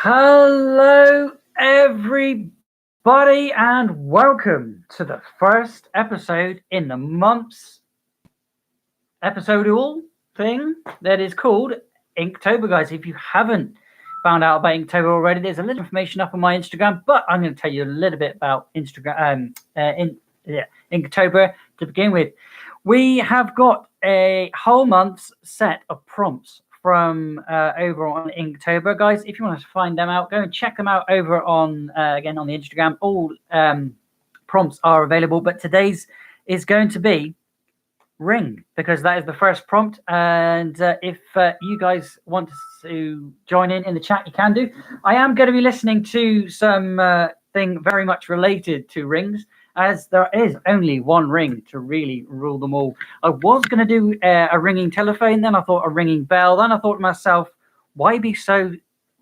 Hello, everybody, and welcome to the first episode in the month's episodal thing that is called Inktober, guys. If you haven't found out about Inktober already, there's a little information up on my Instagram, but I'm going to tell you a little bit about Inktober to begin with. We have got a whole month's set of prompts from over on Inktober, guys. If you want to find them out, go and check them out over on again on the Instagram. All prompts are available, but today's is going to be ring, because that is the first prompt. And if you guys want to join in the chat, you can do. I am going to be listening to some thing very much related to rings, as there is only one ring to really rule them all. I was going to do a ringing telephone, then I thought a ringing bell, then I thought to myself, why be so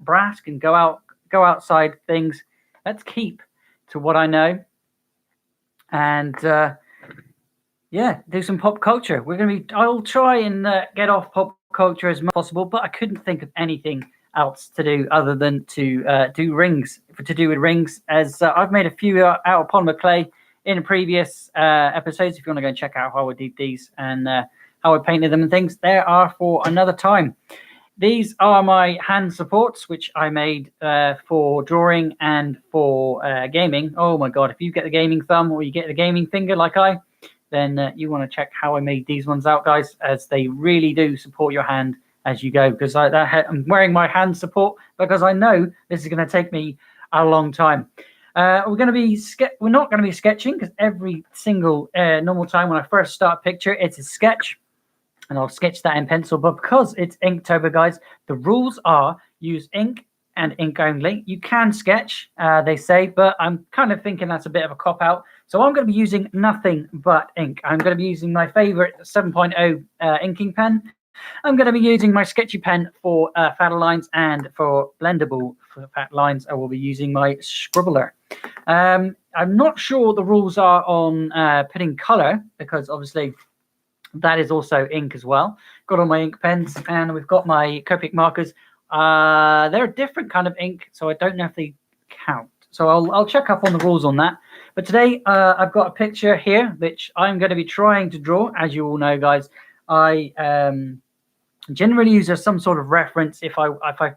brash and go outside things? Let's keep to what I know, and do some pop culture. I'll try and get off pop culture as much as possible, but I couldn't think of anything else to do other than to do rings, to do with rings, as I've made a few out of polymer clay in previous episodes. If you want to go and check out how I did these and how I painted them and things, there are for another time. These are my hand supports, which I made for drawing and for gaming. Oh my god, if you get the gaming thumb or you get the gaming finger like then you want to check how I made these ones out, guys, as they really do support your hand as you go, because I'm wearing my hand support because I know this is going to take me a long time. We're not going to be sketching, because every single normal time when I first start a picture, it's a sketch, and I'll sketch that in pencil. But because it's Inktober, guys, the rules are use ink and ink only. You can sketch, they say, but I'm kind of thinking that's a bit of a cop-out. So I'm going to be using nothing but ink. I'm going to be using my favorite 7.0 inking pen. I'm going to be using my sketchy pen for fatter lines, and for blendable for fat lines, I will be using my Scribbler. I'm not sure what the rules are on putting color, because obviously that is also ink as well. Got all my ink pens, and we've got my Copic markers. They're a different kind of ink, so I don't know if they count. So I'll check up on the rules on that. But today I've got a picture here, which I'm going to be trying to draw. As you all know, guys, I generally use as some sort of reference if I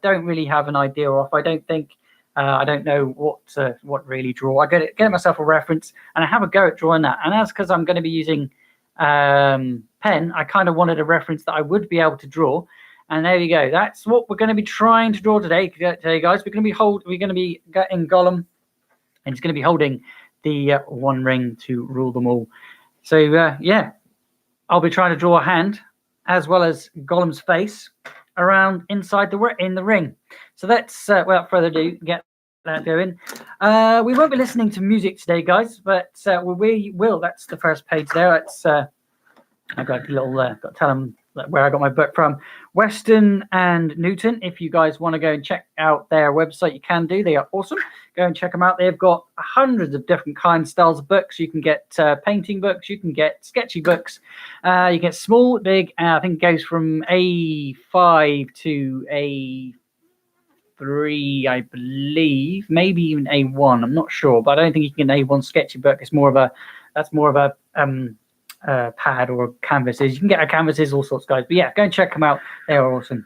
don't really have an idea, or if I don't think I don't know what really draw. I get myself a reference and I have a go at drawing that. And that's because I'm going to be using pen. I kind of wanted a reference that I would be able to draw. And there you go. That's what we're going to be trying to draw today, guys. We're going to be getting Gollum, and he's going to be holding the one ring to rule them all. So I'll be trying to draw a hand as well as Gollum's face around inside in the ring. So let's, without further ado, get that going. We won't be listening to music today, guys, but we will. That's the first page there. It's I've got a little got to tell them where I got my book from. Weston and Newton. If you guys want to go and check out their website, you can do. They are awesome. Go and check them out. They've got hundreds of different kinds, styles of books. You can get painting books. You can get sketchy books. You get small, big. I think it goes from A5 to A3, I believe. Maybe even A1. I'm not sure, but I don't think you can get an A1 sketchy book. It's more of a pad or canvases. You can get our canvases, all sorts, guys. But yeah, go and check them out. They are awesome.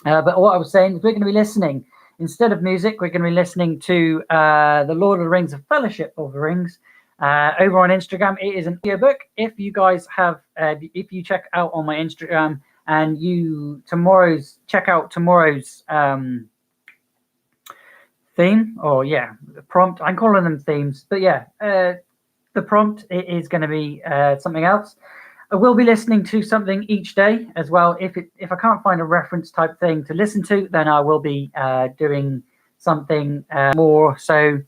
But what I was saying is we're going to be listening, instead of music, we're going to be listening to the Lord of the Rings, of Fellowship of the Rings, over on Instagram. It is an audiobook. If you guys have, if you check out on my Instagram and check out tomorrow's theme, or the prompt. I'm calling them themes, but the prompt is going to be something else. I will be listening to something each day as well. If I can't find a reference type thing to listen to, then I will be doing something more so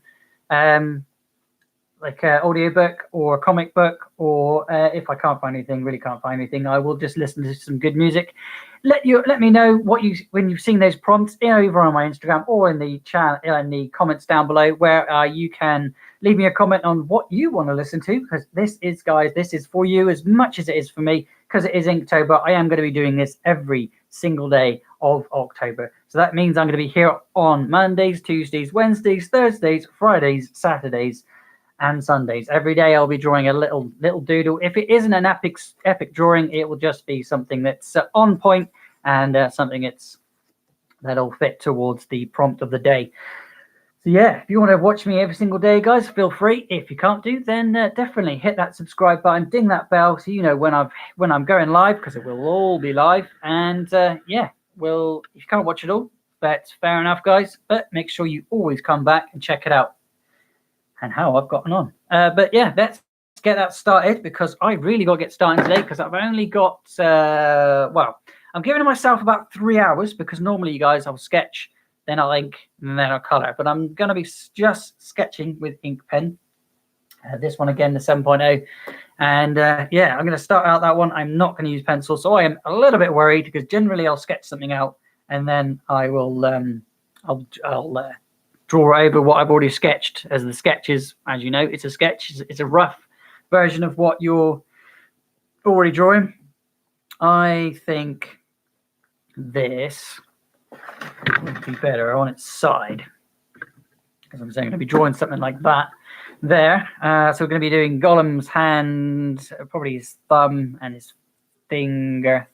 like an audiobook or a comic book, or if I can't find anything, really can't find anything, I will just listen to some good music. Let me know when you've seen those prompts over on my Instagram, or in the chat, in the comments down below, where you can leave me a comment on what you want to listen to, because this is for you as much as it is for me, because it is Inktober. I am going to be doing this every single day of October. So that means I'm going to be here on Mondays, Tuesdays, Wednesdays, Thursdays, Fridays, Saturdays, and Sundays. Every day I'll be drawing a little doodle. If it isn't an epic drawing, it will just be something that's on point and something that'll fit towards the prompt of the day. So yeah, if you want to watch me every single day, guys, feel free. If you can't do, then definitely hit that subscribe button, ding that bell, so you know when I'm going live, because it will all be live. And yeah, if you can't watch it all, that's fair enough, guys. But make sure you always come back and check it out and how I've gotten on. But yeah, let's get that started, because I really got to get started today, because I've only got I'm giving myself about 3 hours, because normally, you guys, I'll sketch, then I'll ink, and then I'll color. But I'm going to be just sketching with ink pen. This one again, the 7.0. And yeah, I'm going to start out that one. I'm not going to use pencil, so I am a little bit worried, because generally I'll sketch something out, and then I will I'll draw over what I've already sketched. As the sketches, as you know, it's a sketch. It's a rough version of what you're already drawing. I think this would be better on its side, because I'm going to be drawing something like that there. So we're going to be doing Gollum's hand, probably his thumb and his finger.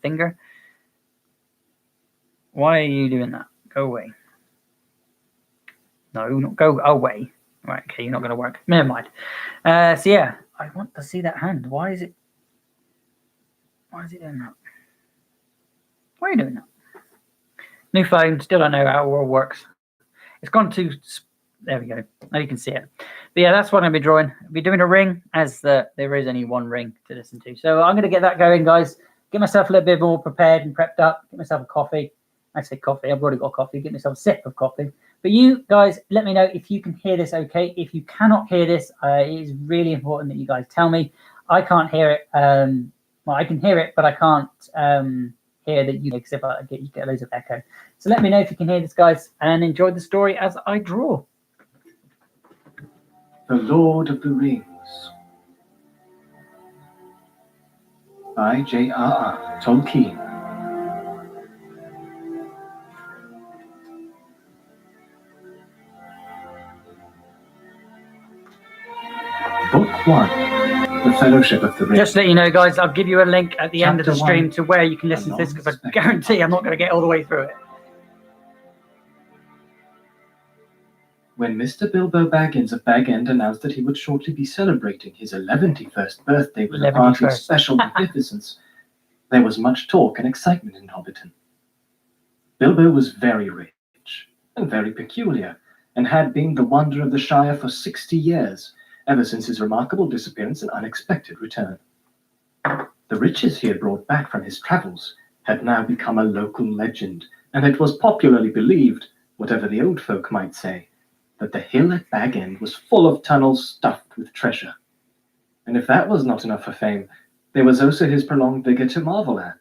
Why are you doing that? Go away. No, not go away. Right, okay, you're not going to work. Never mind. So yeah, I want to see that hand. Why is it doing that? Why are you doing that? New phone, still don't know how it all works. It's gone to, there we go. Now you can see it. But yeah, that's what I'm going to be drawing. I'll be doing a ring, as there is only one ring to listen to. So I'm going to get that going, guys. Get myself a little bit more prepared and prepped up. Get myself a coffee. I say coffee, I've already got coffee. Get myself a sip of coffee. But you guys, let me know if you can hear this okay. If you cannot hear this, it is really important that you guys tell me. I can't hear it. Well, I can hear it, but I can't hear that you because if you get loads of echo. So let me know if you can hear this, guys, and enjoy the story as I draw. The Lord of the Rings by J.R.R. Tolkien. Book 1, The Fellowship of the Ring. Just to let you know, guys, I'll give you a link at the end of the stream to where you can listen to this, because I guarantee I'm not going to get all the way through it. When Mr. Bilbo Baggins of Bag End announced that he would shortly be celebrating his 11th birthday with a party of special magnificence, there was much talk and excitement in Hobbiton. Bilbo was very rich and very peculiar, and had been the wonder of the Shire for 60 years, ever since his remarkable disappearance and unexpected return. The riches he had brought back from his travels had now become a local legend, and it was popularly believed, whatever the old folk might say, that the hill at Bag End was full of tunnels stuffed with treasure. And if that was not enough for fame, there was also his prolonged vigor to marvel at.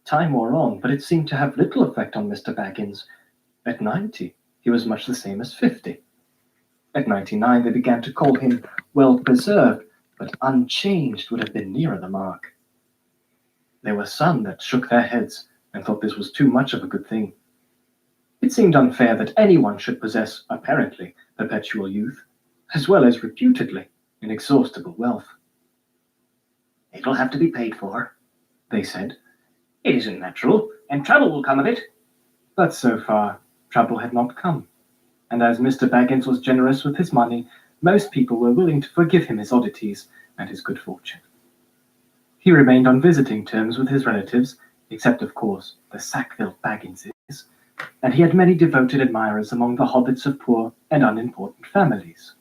Time wore on, but it seemed to have little effect on Mr. Baggins. At 90, he was much the same as 50. At 99, they began to call him well-preserved, but unchanged would have been nearer the mark. There were some that shook their heads and thought this was too much of a good thing. It seemed unfair that anyone should possess, apparently, perpetual youth, as well as reputedly inexhaustible wealth. "It'll have to be paid for," they said. "It isn't natural, and trouble will come of it." But so far, trouble had not come, and as Mr. Baggins was generous with his money, most people were willing to forgive him his oddities and his good fortune. He remained on visiting terms with his relatives, except, of course, the Sackville Bagginses, and he had many devoted admirers among the hobbits of poor and unimportant families.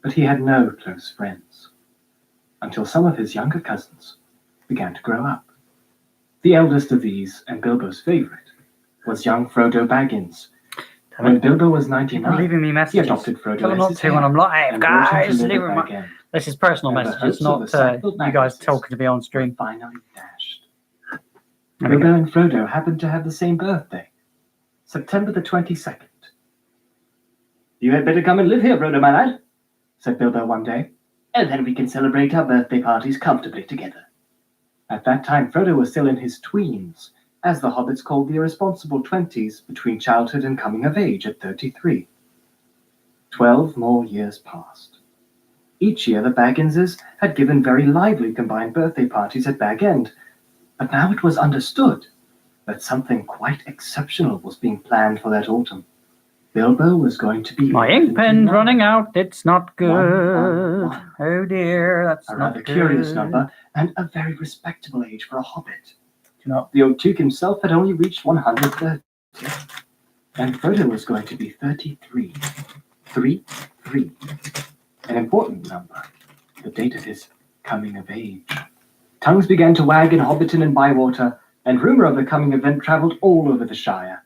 But he had no close friends, until some of his younger cousins began to grow up. The eldest of these, and Bilbo's favourite, was young Frodo Baggins. When Bilbo was 99, leaving me messages. he adopted Frodo Tell them not as his to when heir I'm live, and brought him to guys. live Leave at them. Bag End. This is personal And the messages, hopes of not the Sackville you guys Bagginses talking to me on stream. were finally dashed. Bilbo and Frodo happened to have the same birthday, September the 22nd. "You had better come and live here, Frodo, my lad," said Bilbo one day, "and then we can celebrate our birthday parties comfortably together." At that time, Frodo was still in his tweens, as the hobbits called the irresponsible 20s between childhood and coming of age at 33. 12 more years passed. Each year the Bagginses had given very lively combined birthday parties at Bag End, but now it was understood that something quite exceptional was being planned for that autumn. Bilbo was going to be... My ink pen's running out. It's not good. 111. Oh dear, that's A not rather good. curious number, and a very respectable age for a hobbit. You know, The old Duke himself had only reached 130, and Frodo was going to be 33. 3-3. An important number, the date of his coming of age. Tongues began to wag in Hobbiton and Bywater, and rumour of the coming event travelled all over the Shire.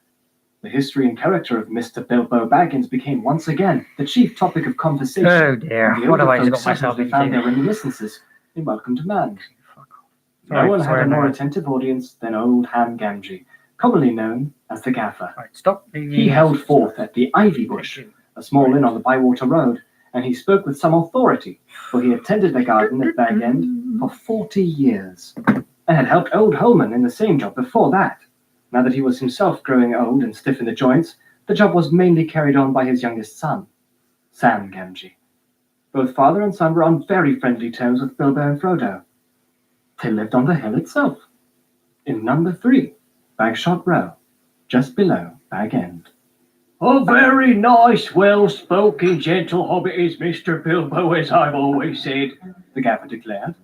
The history and character of Mr. Bilbo Baggins became once again the chief topic of conversation. oh dear, and the what have older I folks got myself settled found their into? reminiscences in Welcome to Man. Sorry, No one had sorry, a more no. attentive audience than old Ham Gamgee, commonly known as the Gaffer. Right, stop. He held forth at the Ivy Bush, a small inn on the Bywater Road, and he spoke with some authority, for he had tended the garden at Bag End for 40 years, and had helped old Holman in the same job before that. Now that he was himself growing old and stiff in the joints, the job was mainly carried on by his youngest son, Sam Gamgee. Both father and son were on very friendly terms with Bilbo and Frodo. They lived on the hill itself, in number 3, Bagshot Row, just below Bag End. A very nice, well-spoken, gentle hobbit is Mr. Bilbo, as I've always said, The Gaffer declared,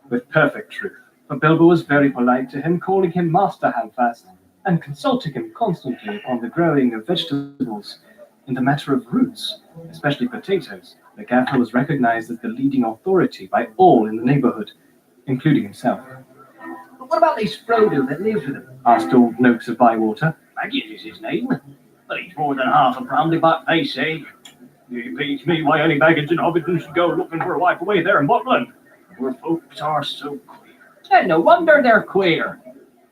with perfect truth, for Bilbo was very polite to him, calling him Master Handfast, and consulting him constantly upon the growing of vegetables. In the matter of roots, especially potatoes, the Gaffer was recognized as the leading authority by all in the neighborhood, including himself. But what about this Frodo that lives with him? Asked old Noakes of Bywater. Baggins is his name. But he's more than half a brandybuck, they say. It beats me why any Baggins and Hobbiton should go looking for a wife away there in Buckland, where folks are so queer. And no wonder they're queer.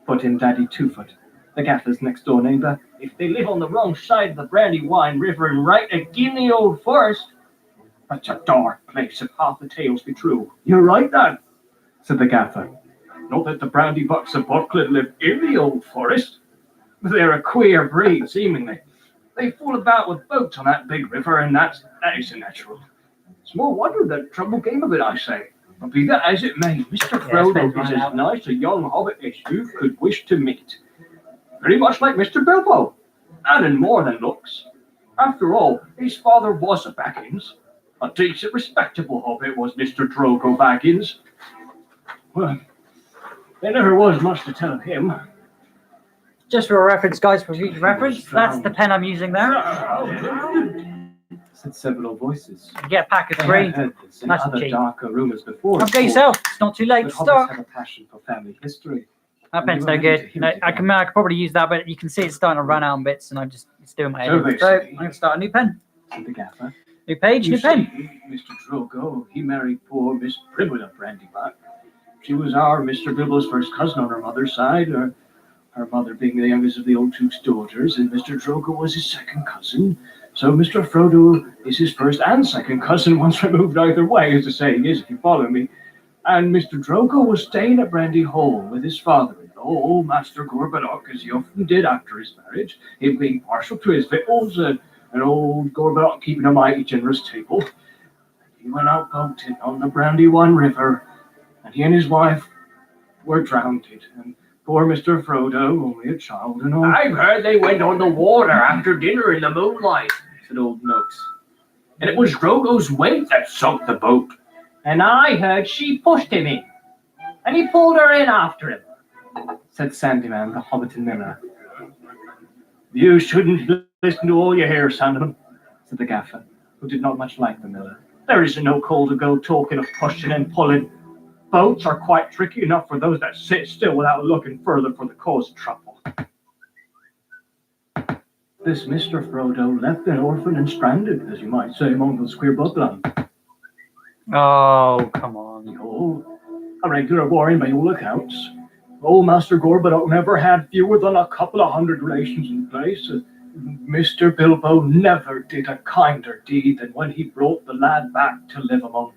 Put in Daddy Twofoot, the Gaffer's next-door neighbor. If they live on the wrong side of the Brandywine River and right agin the old forest, it's a dark place if half the tales be true. You're right, Dan, Said the Gaffer. not that the Brandybucks of Buckland live in the old forest, but they're a queer breed, seemingly. They fool about with boats on that big river, and that isn't natural. It's more wonder that trouble came of it, I say. But be that as it may, Mr. Frodo is as nice a young hobbit as you could wish to meet. Very much like Mr. Bilbo, and in more than looks. After all, his father was a Baggins. A decent, respectable hobbit was Mr. Drogo Baggins. Well, there never was much to tell of him. Just for a reference, guys, for future reference, that's the pen I'm using there. Said several voices. You get a pack of They 3. had heard this and Nice and other cheap. darker rumors before. Update yourself. It's not too late But to hobbits start. have a passion for family history. That pen's no good. No, I could probably use that, but you can see it's starting to run out in bits, and it's doing my head So in. they So say. I'm going to start a new pen. Said the Gaffer. New page, new You pen. see, Mr. Drogo, he married poor Miss Primula Brandybuck. She was our Mr. Bilbo's first cousin on her mother's side, her mother being the youngest of the old Duke's daughters, and Mr. Drogo was his second cousin. So Mr. Frodo is his first and second cousin, once removed either way, as the saying is, if you follow me. And Mr. Drogo was staying at Brandy Hall with his father-in-law, old Master Gorboduc, as he often did after his marriage, him being partial to his victuals, and old Gorboduc keeping a mighty generous table. He went out boating on the Brandywine River, and he and his wife were drowned, and poor Mr. Frodo, only a child and all. I've heard they went on the water after dinner in the moonlight, said old Noakes. And it was Drogo's weight that sunk the boat. And I heard she pushed him in, and he pulled her in after him. Said Sandyman, the Hobbiton miller. You shouldn't listen to all you hear, Sandyman. Said the Gaffer, who did not much like the miller. There isn't no call to go talking of pushing and pulling. Boats are quite tricky enough for those that sit still without looking further for the cause of trouble. This Mr. Frodo left an orphan and stranded, as you might say, among those queer Buckland. Oh, come on. Oh, a regular warrior by all accounts. Old Master Gorboduc never had fewer than a couple of hundred relations in place. Mr. Bilbo never did a kinder deed than when he brought the lad back to live among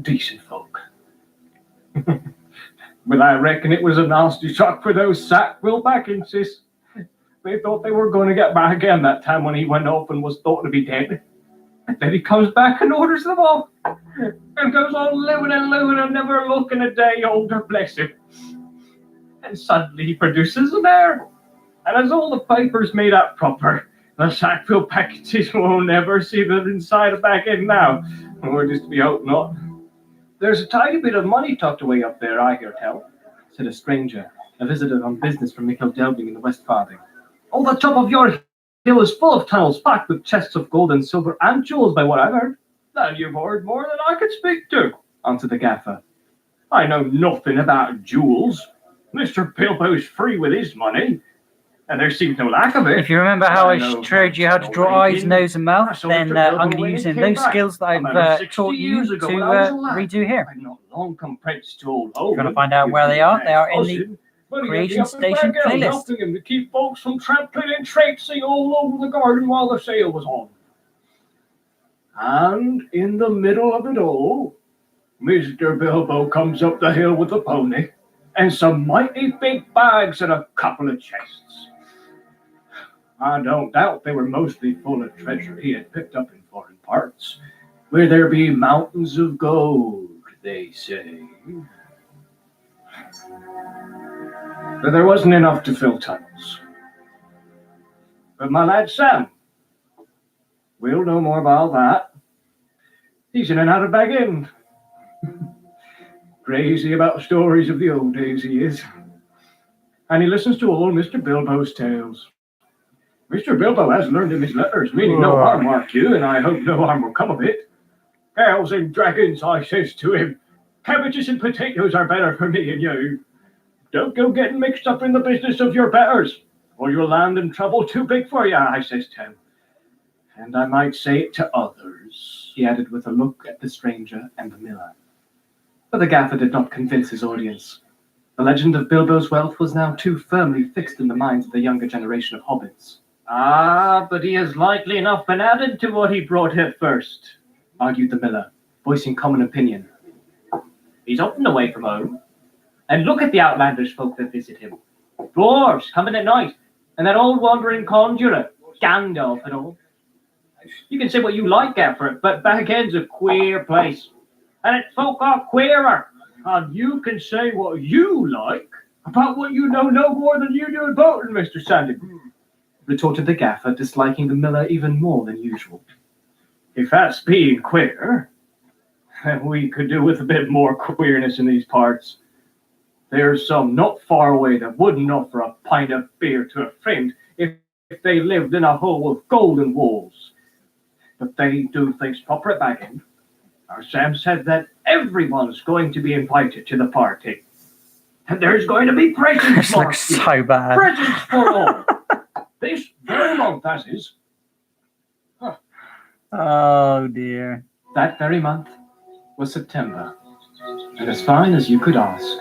decent folk. But I reckon it was a nasty shock for those Sackville Bagginses. They thought they were going to get back again that time when he went off and was thought to be dead. And then he comes back and orders them off. And goes on living and never looking a day older, bless him. And suddenly he produces an heir. And as all the papers made out proper, the Sackville Bagginses will never see the inside of back in now. Or just we hope not. There's a tiny bit of money tucked away up there, I hear tell, said a stranger, a visitor on business from Michael Delving in the West Farthing. Oh, the top of your hill is full of tunnels packed with chests of gold and silver and jewels, by what I've heard. Then you've heard more than I could speak to, answered the gaffer. I know nothing about jewels. Mr. Bilbo's free with his money, and there seems no lack of it. If you remember how I know showed you how to draw eyes, nose, and mouth, then I'm going to use those skills that I've taught you to redo here. I've not long come prentice to old If you want to find out where they are in the Creation Station playlist. Helping him to keep folks from trampling and traipsing all over the garden while the sale was on. And in the middle of it all, Mr. Bilbo comes up the hill with a pony and some mighty big bags and a couple of chests. I don't doubt they were mostly full of treasure he had picked up in foreign parts, where there be mountains of gold, they say. But there wasn't enough to fill tunnels. But my lad Sam, we'll know more about that. He's in and out of Bag End. Crazy about stories of the old days, he is. And he listens to all Mr. Bilbo's tales. Mr. Bilbo has learned him his letters, meaning no harm, mark you, and I hope no harm will come of it. Cows and dragons, I says to him, cabbages and potatoes are better for me and you. Don't go getting mixed up in the business of your betters, or you'll land in trouble too big for you, I says to him. And I might say it to others, he added with a look at the stranger and the miller. But the gaffer did not convince his audience. The legend of Bilbo's wealth was now too firmly fixed in the minds of the younger generation of hobbits. Ah, but he has likely enough been added to what he brought here first, argued the miller, voicing common opinion. He's often away from home. And look at the outlandish folk that visit him. Dwarves coming at night, and that old wandering conjurer, Gandalf and all. You can say what you like, Gaffer, but Bag End's a queer place. And its folk are queerer. And you can say what you like about what you know no more than you do about it, Mr. Sandy, retorted the gaffer, disliking the miller even more than usual. If that's being queer, then we could do with a bit more queerness in these parts. There's some not far away that wouldn't offer a pint of beer to a friend if they lived in a hole with golden walls. But they do things proper at Bag End. Our Sam said that everyone's going to be invited to the party. And there's going to be presents. This looks so bad. Presents for all. This very month, that is. Huh. Oh, dear. That very month was September, and as fine as you could ask.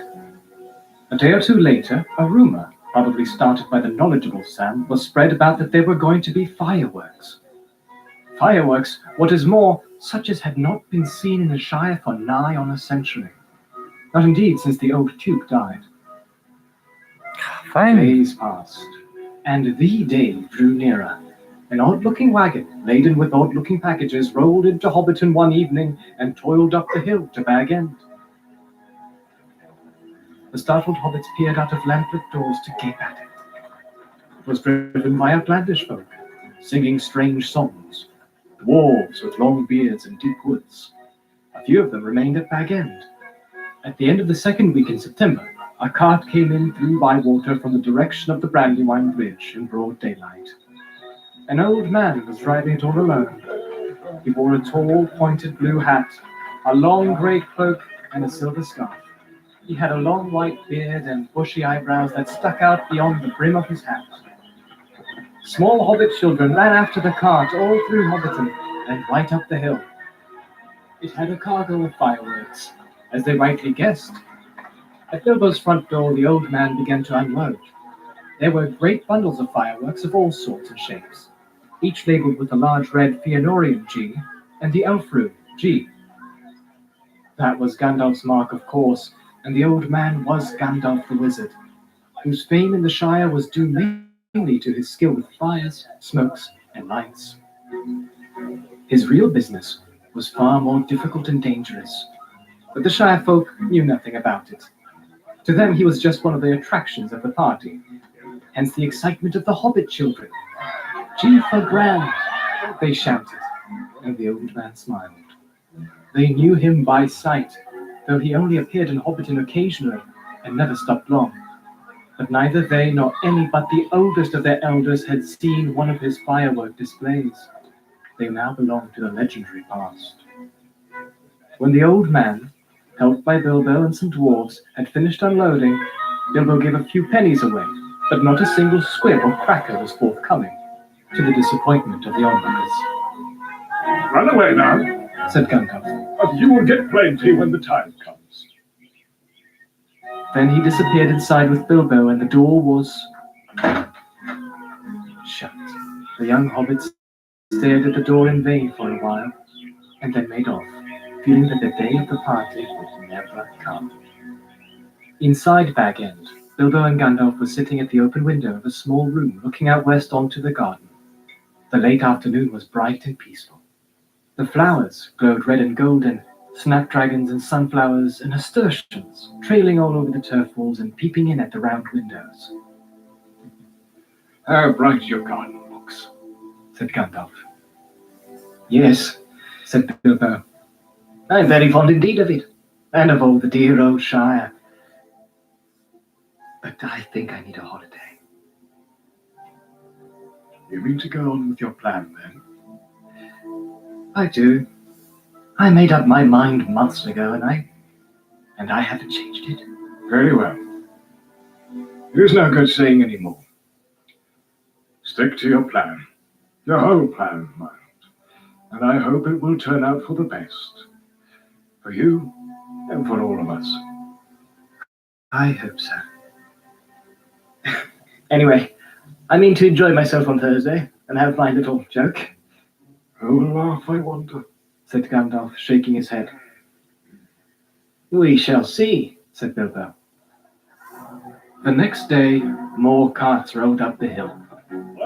A day or two later, a rumor, probably started by the knowledgeable Sam, was spread about that there were going to be fireworks. Fireworks, what is more, such as had not been seen in the Shire for nigh on a century. Not indeed since the old Duke died. Fine. Days passed, and the day drew nearer. An odd-looking wagon, laden with odd-looking packages, rolled into Hobbiton one evening and toiled up the hill to Bag End. The startled hobbits peered out of lamplit doors to gape at it. It was driven by outlandish folk, singing strange songs, dwarves with long beards and deep woods. A few of them remained at Bag End. At the end of the second week in September, a cart came in through Bywater from the direction of the Brandywine Bridge in broad daylight. An old man was driving it all alone. He wore a tall, pointed blue hat, a long grey cloak, and a silver scarf. He had a long white beard and bushy eyebrows that stuck out beyond the brim of his hat. Small hobbit children ran after the cart all through Hobbiton and right up the hill. It had a cargo of fireworks, as they rightly guessed. At Bilbo's front door, the old man began to unload. There were great bundles of fireworks of all sorts and shapes, each labelled with a large red Fëanorian G and the elf rune G. That was Gandalf's mark, of course, and the old man was Gandalf the Wizard, whose fame in the Shire was due mainly to his skill with fires, smokes, and lights. His real business was far more difficult and dangerous, but the Shire folk knew nothing about it. To them, he was just one of the attractions of the party, hence the excitement of the Hobbit children. "G for grand!" they shouted, and the old man smiled. They knew him by sight, though he only appeared in Hobbiton occasionally and never stopped long. But neither they nor any but the oldest of their elders had seen one of his firework displays. They now belonged to the legendary past. When the old man, helped by Bilbo and some dwarves, had finished unloading, Bilbo gave a few pennies away, but not a single squib or cracker was forthcoming, to the disappointment of the onlookers. Run away now, Said Gandalf. and you will get plenty when the time comes. Then he disappeared inside with Bilbo, and the door was shut. The young hobbits stared at the door in vain for a while, and then made off, feeling that the day of the party would never come. Inside Bag End, Bilbo and Gandalf were sitting at the open window of a small room looking out west onto the garden. The late afternoon was bright and peaceful. The flowers glowed red and golden, snapdragons and sunflowers and nasturtiums trailing all over the turf walls and peeping in at the round windows. How bright your garden looks, Said Gandalf. Yes, said Bilbo. I'm very fond indeed of it, and of all the dear old Shire. But I think I need a holiday. You mean to go on with your plan, then? I do. I made up my mind months ago, and I haven't changed it. Very well. There's no good saying any more. Stick to your plan, your whole plan, mind, and I hope it will turn out for the best. For you, and for all of us. I hope so. Anyway, I mean to enjoy myself on Thursday and have my little joke, Who will laugh, I wonder? said Gandalf, shaking his head. We shall see, said Bilbo. The next day, more carts rolled up the hill,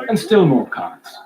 and still more carts.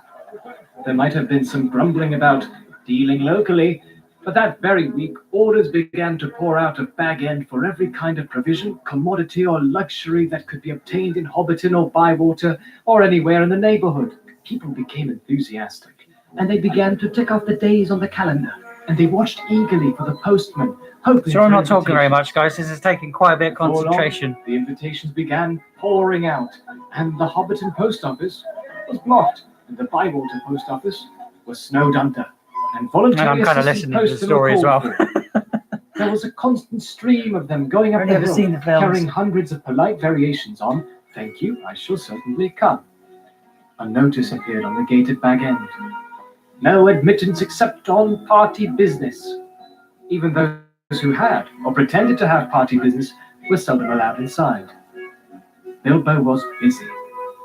There might have been some grumbling about dealing locally, but that very week orders began to pour out of Bag End for every kind of provision, commodity, or luxury that could be obtained in Hobbiton or Bywater or anywhere in the neighborhood. People became enthusiastic, and they began to tick off the days on the calendar, and they watched eagerly for the postman, hoping So I'm for not talking very invitations. much, guys. This is taking quite a bit of Before long, concentration. the invitations began pouring out, and the Hobbiton post office was blocked, and the Bywater post office was snowed under, and voluntary And I'm kind of assistant listening to the postmen story as were well. called for. There was a constant stream of them going up I've the never hill, seen the films. carrying hundreds of polite variations on, "Thank you, I shall certainly come." A notice appeared on the gate at Bag End. No admittance except on party business. Even those who had, or pretended to have party business, were seldom allowed inside. Bilbo was busy,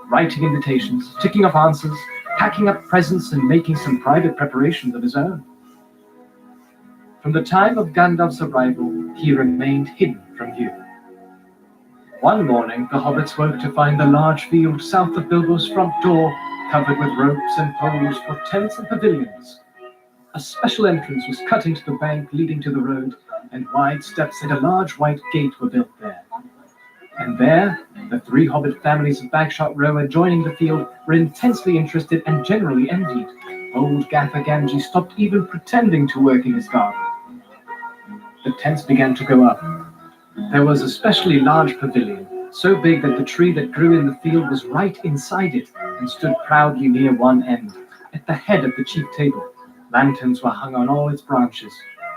writing invitations, ticking off answers, packing up presents, and making some private preparations of his own. From the time of Gandalf's arrival, he remained hidden from view. One morning, the hobbits woke to find the large field south of Bilbo's front door covered with ropes and poles for tents and pavilions. A special entrance was cut into the bank leading to the road, and wide steps and a large white gate were built there. And there, the three hobbit families of Bagshot Row adjoining the field were intensely interested and generally envied. Old Gaffer Gamgee stopped even pretending to work in his garden. The tents began to go up. There was a specially large pavilion, so big that the tree that grew in the field was right inside it and stood proudly near one end, at the head of the chief table. Lanterns were hung on all its branches.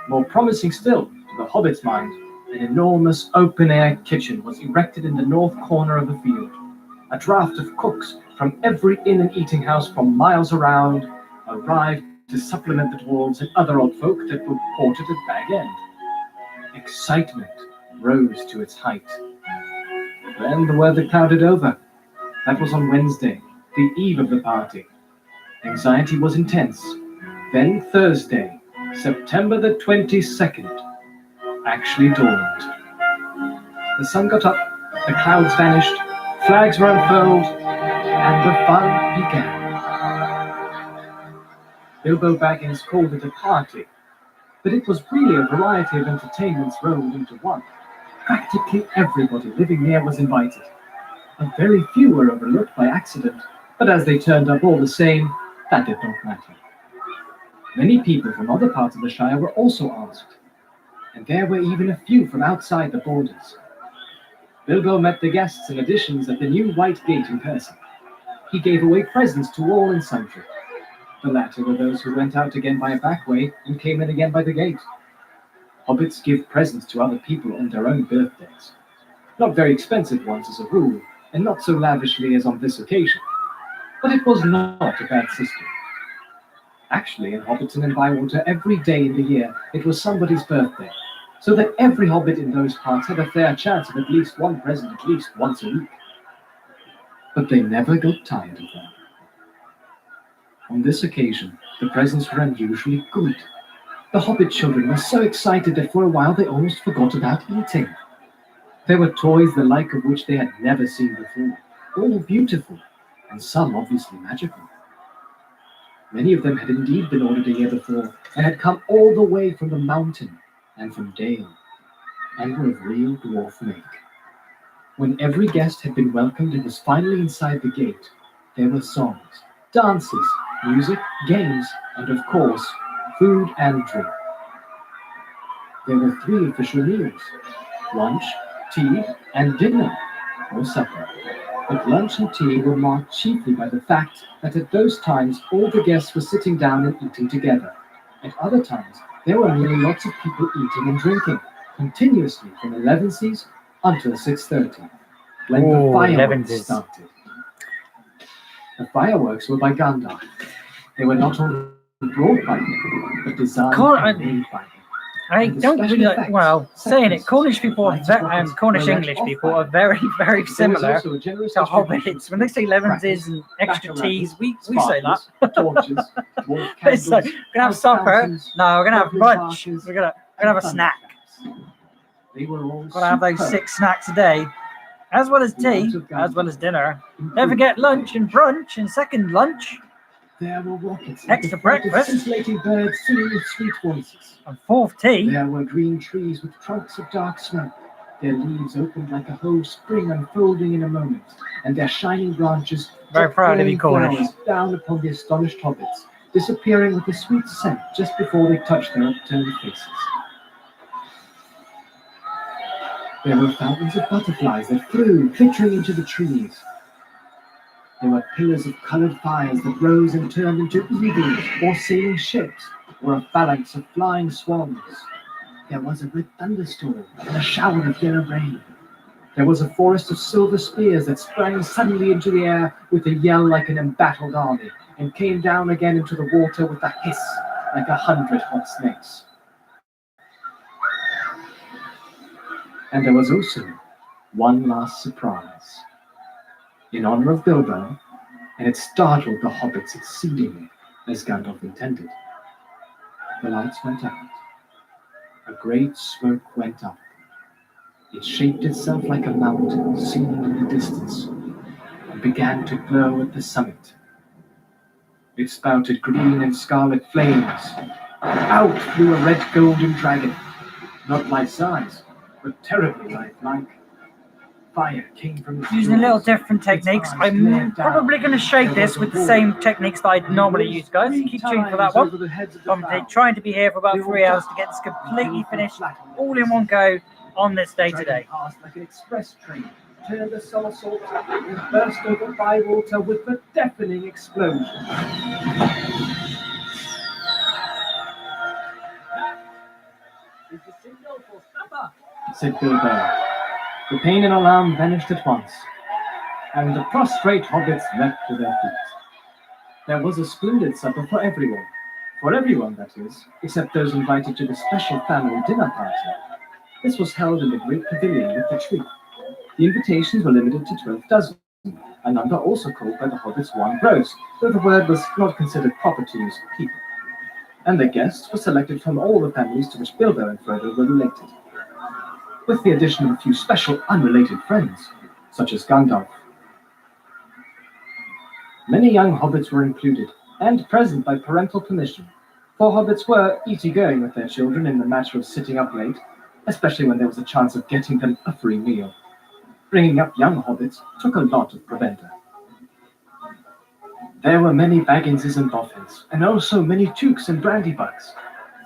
More promising still, to the hobbit's mind, an enormous open-air kitchen was erected in the north corner of the field. A draft of cooks from every inn and eating house from miles around arrived to supplement the dwarves and other odd folk that were quartered at Bag End. Excitement rose to its height. Then the weather clouded over. That was on Wednesday, the eve of the party. Anxiety was intense. Then Thursday, September the 22nd, actually dawned. The sun got up, the clouds vanished, flags were unfurled, and the fun began. Bilbo Baggins called it a party, but it was really a variety of entertainments rolled into one. Practically everybody living near was invited. A very few were overlooked by accident, but as they turned up all the same, that did not matter. Many people from other parts of the Shire were also asked, and there were even a few from outside the borders. Bilbo met the guests and additions at the new White Gate in person. He gave away presents to all and sundry. The latter were those who went out again by a back way and came in again by the gate. Hobbits give presents to other people on their own birthdays. Not very expensive ones as a rule, and not so lavishly as on this occasion. But it was not a bad system. Actually, in Hobbiton and Bywater, every day in the year, it was somebody's birthday, so that every hobbit in those parts had a fair chance of at least one present at least once a week. But they never got tired of them. On this occasion, the presents were unusually good. The Hobbit children were so excited that for a while they almost forgot about eating. There were toys the like of which they had never seen before, all beautiful, and some obviously magical. Many of them had indeed been ordered a year before, and had come all the way from the mountain and from Dale, and were of real dwarf make. When every guest had been welcomed and was finally inside the gate, there were songs, dances, music, games, and of course, food and drink. There were 3 official meals: lunch, tea, and dinner, or supper. But lunch and tea were marked chiefly by the fact that at those times all the guests were sitting down and eating together. At other times, there were merely lots of people eating and drinking, continuously from 11:30 until 6:30, when the fireworks started. The fireworks were by Gandalf. They were not only brought by him, but designed and made by him. I don't really like, well, saying it, Cornish people and Cornish English people are very, very similar to Hobbits. When they say lemonses and extra teas, we say that. Torches, dwarf It's like, candles, we're gonna have supper. No, we're gonna have lunch. We're gonna have a snack. They were all Gotta have those superb. 6 snacks a day, as well as tea, as well as dinner. Don't forget lunch and brunch and second lunch There were rockets, Extra and the flight of breakfast. scintillating birds singing with sweet voices. and fourth tea. There were green trees with trunks of dark smoke. Their leaves opened like a whole spring unfolding in a moment, and their shining branches Very dropped proud to be glowing Cornish. flowers down upon the astonished hobbits, disappearing with a sweet scent just before they touched their upturned faces. There were fountains of butterflies that flew, glittering into the trees. There were pillars of coloured fires that rose and turned into eagles, or sailing ships, or a phalanx of flying swans. There was a red thunderstorm and a shower of yellow rain. There was a forest of silver spears that sprang suddenly into the air with a yell like an embattled army, and came down again into the water with a hiss like 100 hot snakes. And there was also one last surprise. In honor of Bilbo, and it startled the hobbits exceedingly, as Gandalf intended. The lights went out. A great smoke went up. It shaped itself like a mountain seen in the distance, and began to glow at the summit. It spouted green and scarlet flames. Out flew a red golden dragon, not life-size, but terribly lifelike. Fire came from its Using a little jaws. different techniques. I'm probably going to shake this with the same techniques that I normally use, guys. Keep tuned for that one. I'm trying to be here for about 3 hours to get this completely finished, all in one go on this day today. Passed like an express train, turned a somersault, and burst over Bywater with a deafening explosion. Is the signal for supper? Said Bilbo. The pain and alarm vanished at once, and the prostrate hobbits leapt to their feet. There was a splendid supper for everyone, that is, except those invited to the special family dinner party. This was held in the great pavilion with the tree. The invitations were limited to 12 dozen, a number also called by the hobbits 1 gross, though the word was not considered proper to use of people. And the guests were selected from all the families to which Bilbo and Frodo were related. with the addition of a few special unrelated friends, such as Gandalf. Many young hobbits were included, and present by parental permission, for hobbits were easygoing with their children in the matter of sitting up late, especially when there was a chance of getting them a free meal. Bringing up young hobbits took a lot of provender. There were many Bagginses and Boffins, and also many Tooks and Brandybucks.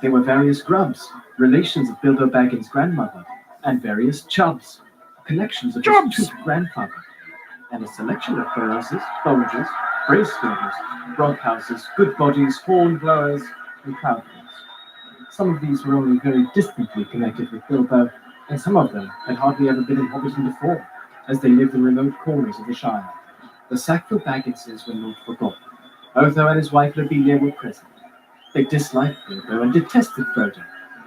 There were various Grubbs, relations of Bilbo Baggins' grandmother, and various Chubbs, connections of his Took grandfather, and a selection of Burroughses, Bolgers, Bracegirdles, Broghouses, Goodbodies, Hornblowers, and Proudfoots. Some of these were only very distantly connected with Bilbo, and some of them had hardly ever been in Hobbiton before, as they lived in remote corners of the Shire. The Sackville Bagginses were not forgotten. Otho and his wife Lobelia were present. They disliked Bilbo and detested Frodo,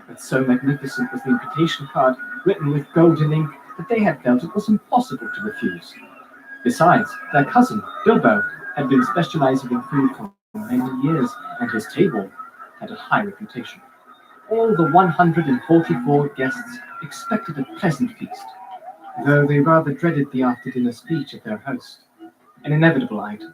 but so magnificent was the invitation card, written with golden ink, that they had felt it was impossible to refuse. Besides, their cousin, Bilbo, had been specializing in food for many years, and his table had a high reputation. All the 144 guests expected a pleasant feast, though they rather dreaded the after-dinner speech of their host, an inevitable item.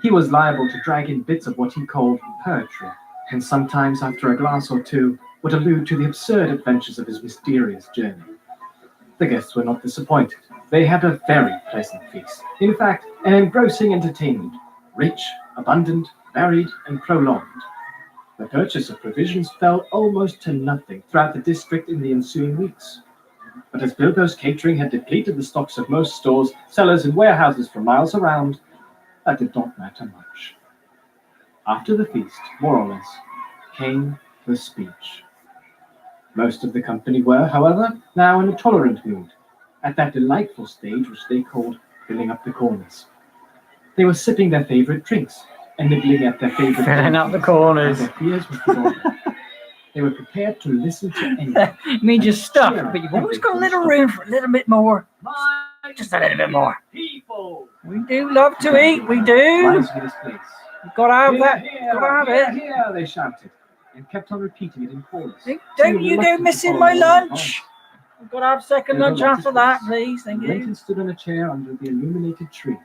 He was liable to drag in bits of what he called poetry, and sometimes, after a glass or two, would allude to the absurd adventures of his mysterious journey. The guests were not disappointed. They had a very pleasant feast. In fact, an engrossing entertainment, rich, abundant, varied, and prolonged. The purchase of provisions fell almost to nothing throughout the district in the ensuing weeks. But as Bilbo's catering had depleted the stocks of most stores, cellars, and warehouses for miles around, that did not matter much. After the feast, more or less, came the speech. Most of the company were, however, now in a tolerant mood, at that delightful stage which they called filling up the corners. They were sipping their favorite drinks and nibbling at their favorite Filling up the corners. Their fears were forgotten. They were prepared to listen to anything. I mean, just stuff, but you've always got a little room for a little bit more. Just a little bit more. People. We do love to eat, we do. Rising in his place. You've got to have that. Here, Got to have here, it. here, they shouted, and kept on repeating it in chorus. Don't you go missing my lunch. We've got to have second lunch after that, please. Thank you. Lincoln stood on a chair under the illuminated tree.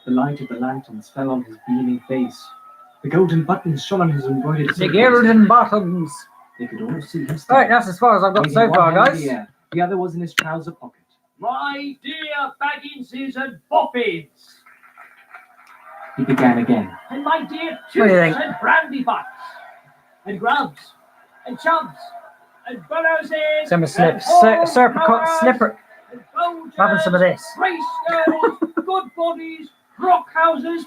The light of the lanterns fell on his beaming face. The golden buttons shone on his embroidered The surcoat. golden buttons. They could all see him Right, that's as far as I've got Raising so one far, hand in guys. the air, the other was in his trouser pocket. My dear Bagginses and Boffins, He began again. and my dear What do you think? Toots and Brandybucks, and Grubbs, and Chubbs, and Burroughses, Some and slips. Hornblowers, Serpicot slipper. and Bolgers, Having some of this. Bracegirdles, Goodbodies, Brockhouses,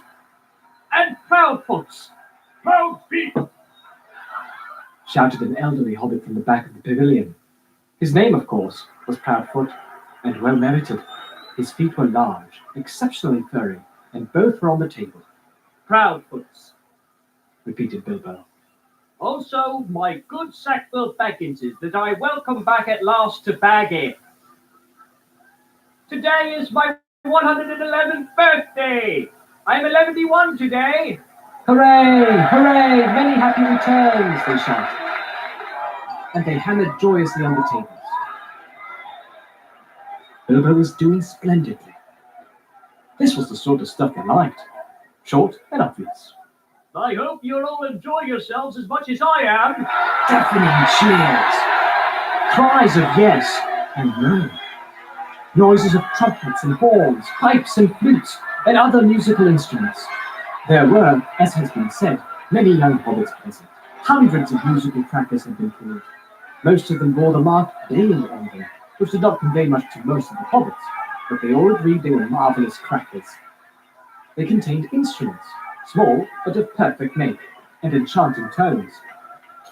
and Proudfoots. Proud people. Shouted an elderly hobbit from the back of the pavilion. His name, of course, was Proudfoot, and well merited. His feet were large, exceptionally furry, and both were on the table, Proudfoots. repeated Bilbo. Also, my good Sackville Bagginses that I welcome back at last to Baggy. Today is my 111th birthday. I'm 11 today. Hooray! Hooray! Many happy returns, they shouted. And they hammered joyously on the tables. Bilbo was doing splendidly. This was the sort of stuff they liked. Short and obvious. I hope you'll all enjoy yourselves as much as I am. Deafening cheers. Cries of yes and no. Noises of trumpets and horns, pipes and flutes, and other musical instruments. There were, as has been said, many young hobbits present. Hundreds of musical crackers had been pulled. Most of them bore the mark Dale on them, which did not convey much to most of the hobbits, but they all agreed they were marvelous crackers. They contained instruments, small but of perfect make, and enchanting tones.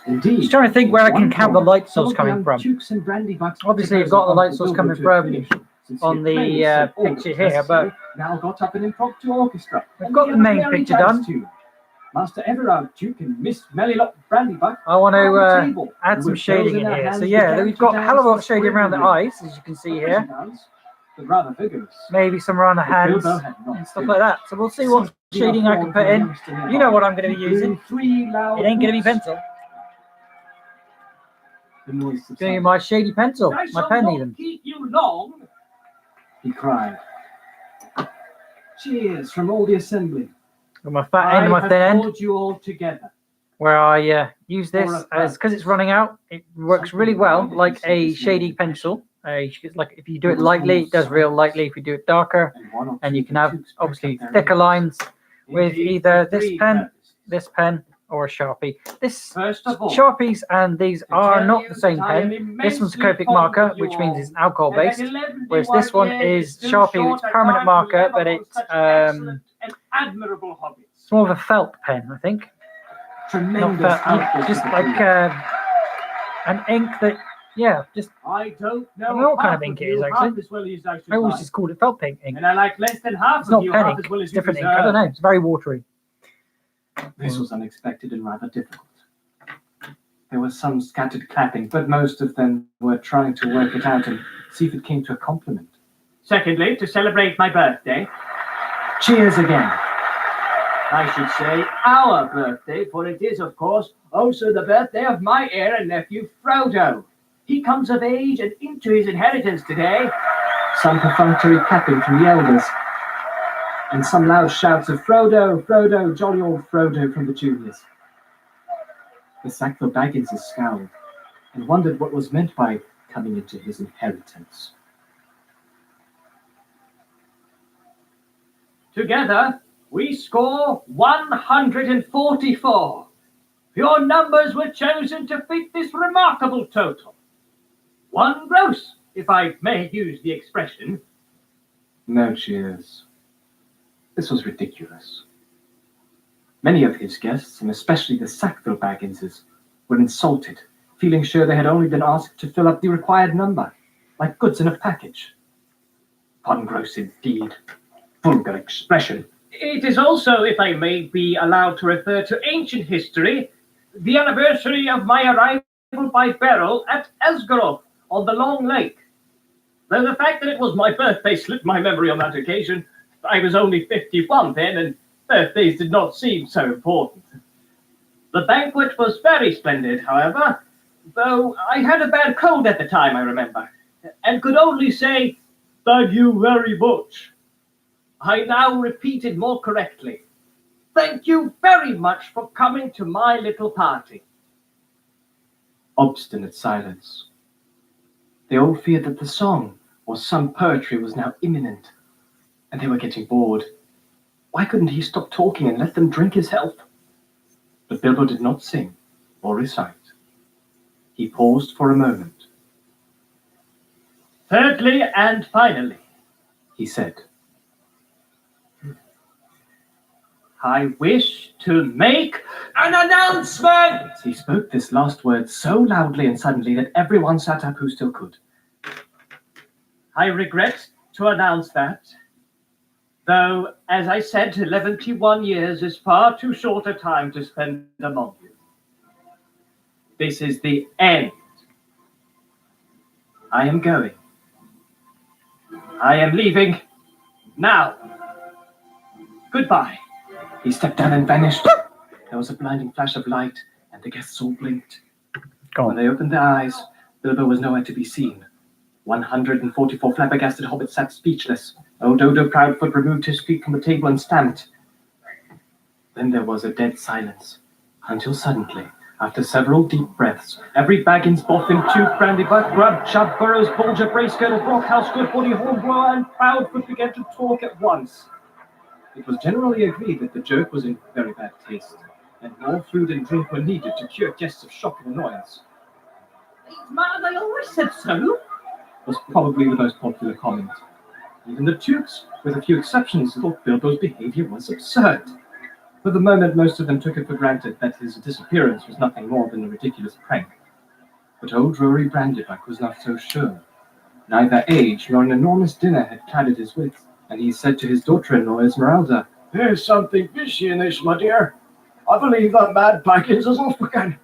Indeed, Just trying to think where I can one count the corner, light some source of the coming young from. Dukes and Brandybucks Obviously, you've got the light source coming from on the picture here, but now got up an impromptu orchestra. we've and got began the a main merry picture dance done. tune. Master Everard Duke and Miss Melilot Brandybuck I want were on the to table, add and some with shading bells in their here. hands So yeah, began we've to got a hell of a lot of dance shading around the brilliantly. eyes, as you can see A here. pretty dance, but rather vigorous. Maybe some around the But hands Bilbo had not and stuff finished. like that. So we'll see what shading I can put in. You know what I'm going to be using. It ain't going to be pencil. The noise Give me subsided. my shady pencil, I my shall pen not even. keep you long. He cried. Cheers from all the assembly. With my fat end and my have thin end, called you all together. where I use this For a as, because it's purpose. running out, it works Something really well, reminded like you a this shady morning. pencil. Like if you do It it was lightly, it does almost real silence. lightly. If you do it darker, And one or and two you of can the have Dukes pricked obviously up their thicker ears. lines with Indeed, either for this three pen, purposes. this pen, or a Sharpie. This First of all, Sharpies and these to are tell not you the same that I am pen. This one's a immensely Copic fond marker, of you which means all, it's alcohol and that based. 11 Whereas this one years is too Sharpie, short it's a permanent time to marker, labour but on it's such excellent and admirable hobbies. it's more of a felt pen, I think. Not Tremendous felt, outburst just of like approval. an ink that, yeah, just I don't know, I don't know what kind half of ink it you is, half actually. as well as I should I always like, just called it felt ink. and I like less than half It's of not you pen half ink. as well as It's you different ink. deserve. I don't know. It's very watery. This was unexpected and rather difficult. There was some scattered clapping, but most of them were trying to work it out and see if it came to a compliment. Secondly, to celebrate my birthday, Cheers again. I should say our birthday, for it is, of course, also the birthday of my heir and nephew, Frodo. He comes of age and into his inheritance today. Some perfunctory clapping from the elders, and some loud shouts of Frodo, Frodo, jolly old Frodo from the juniors. The Sackville Bagginses scowled and wondered what was meant by coming into his inheritance. Together, we score 144. Your numbers were chosen to fit this remarkable total. One gross, if I may use the expression. No cheers. This was ridiculous. Many of his guests, and especially the Sackville Bagginses, were insulted, feeling sure they had only been asked to fill up the required number, like goods in a package. One gross indeed. Vulgar expression. It is also, if I may be allowed to refer to ancient history, the anniversary of my arrival by Beryl at Esgaroth on the Long Lake. Though the fact that it was my birthday slipped my memory on that occasion, I was only 51 then, and birthdays did not seem so important. The banquet was very splendid, however, though I had a bad cold at the time, I remember, and could only say, "Thank you very much." I now repeated more correctly, "Thank you very much for coming to my little party." Obstinate silence. They all feared that the song or some poetry was now imminent, and they were getting bored. Why couldn't he stop talking and let them drink his health? But Bilbo did not sing or recite. He paused for a moment. Thirdly and finally, He said, I wish to make an announcement. He spoke this last word so loudly and suddenly that everyone sat up who still could. I regret to announce that, though, as I said, 11 years is far too short a time to spend among you. This is the end. I am going. I am leaving now. Goodbye. He stepped down and vanished. There was a blinding flash of light, and the guests all blinked. When they opened their eyes, Bilbo was nowhere to be seen. 144 flabbergasted hobbits sat speechless. Old Odo Proudfoot removed his feet from the table and stamped. Then there was a dead silence, until suddenly, after several deep breaths, every Baggins, Boffin, Tube, Brandybuck, Grubb, Chubb, Burrows, Bulger, Bracegirdle, Brockhouse, Goodbody, Hornblower, and Proudfoot began to talk at once. It was generally agreed that the joke was in very bad taste, and more food and drink were needed to cure guests of shock and annoyance. Man, I always said so. Was probably the most popular comment. Even the Tubes, with a few exceptions, thought Bilbo's behavior was absurd. For the moment, most of them took it for granted that his disappearance was nothing more than a ridiculous prank. But old Rory Brandybuck was not so sure. Neither age nor an enormous dinner had clouded his wits, and he said to his daughter-in-law Esmeralda, There's something fishy in this, my dear. I believe that mad Baggins is off again.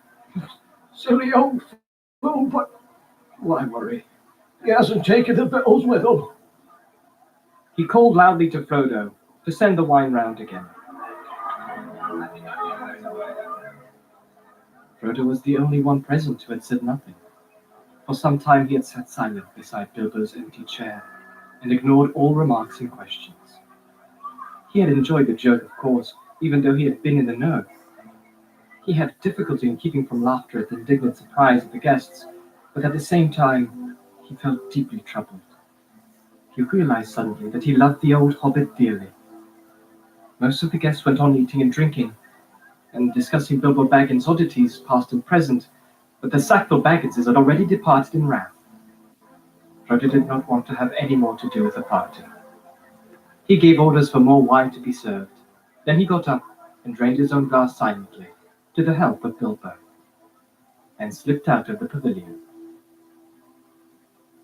Silly old fool, but why worry? He hasn't taken the victuals with him. He called loudly to Frodo to send the wine round again. Frodo was the only one present who had said nothing. For some time he had sat silent beside Bilbo's empty chair and ignored all remarks and questions. He had enjoyed the joke, of course, even though he had been in the know. He had difficulty in keeping from laughter at the indignant surprise of the guests, but at the same time he felt deeply troubled. He realized suddenly that he loved the old hobbit dearly. Most of the guests went on eating and drinking, and discussing Bilbo Baggins' oddities, past and present, but the Sackville Bagginses had already departed in wrath. Frodo did not want to have any more to do with the party. He gave orders for more wine to be served. Then he got up and drained his own glass silently, to the help of Bilbo, and slipped out of the pavilion.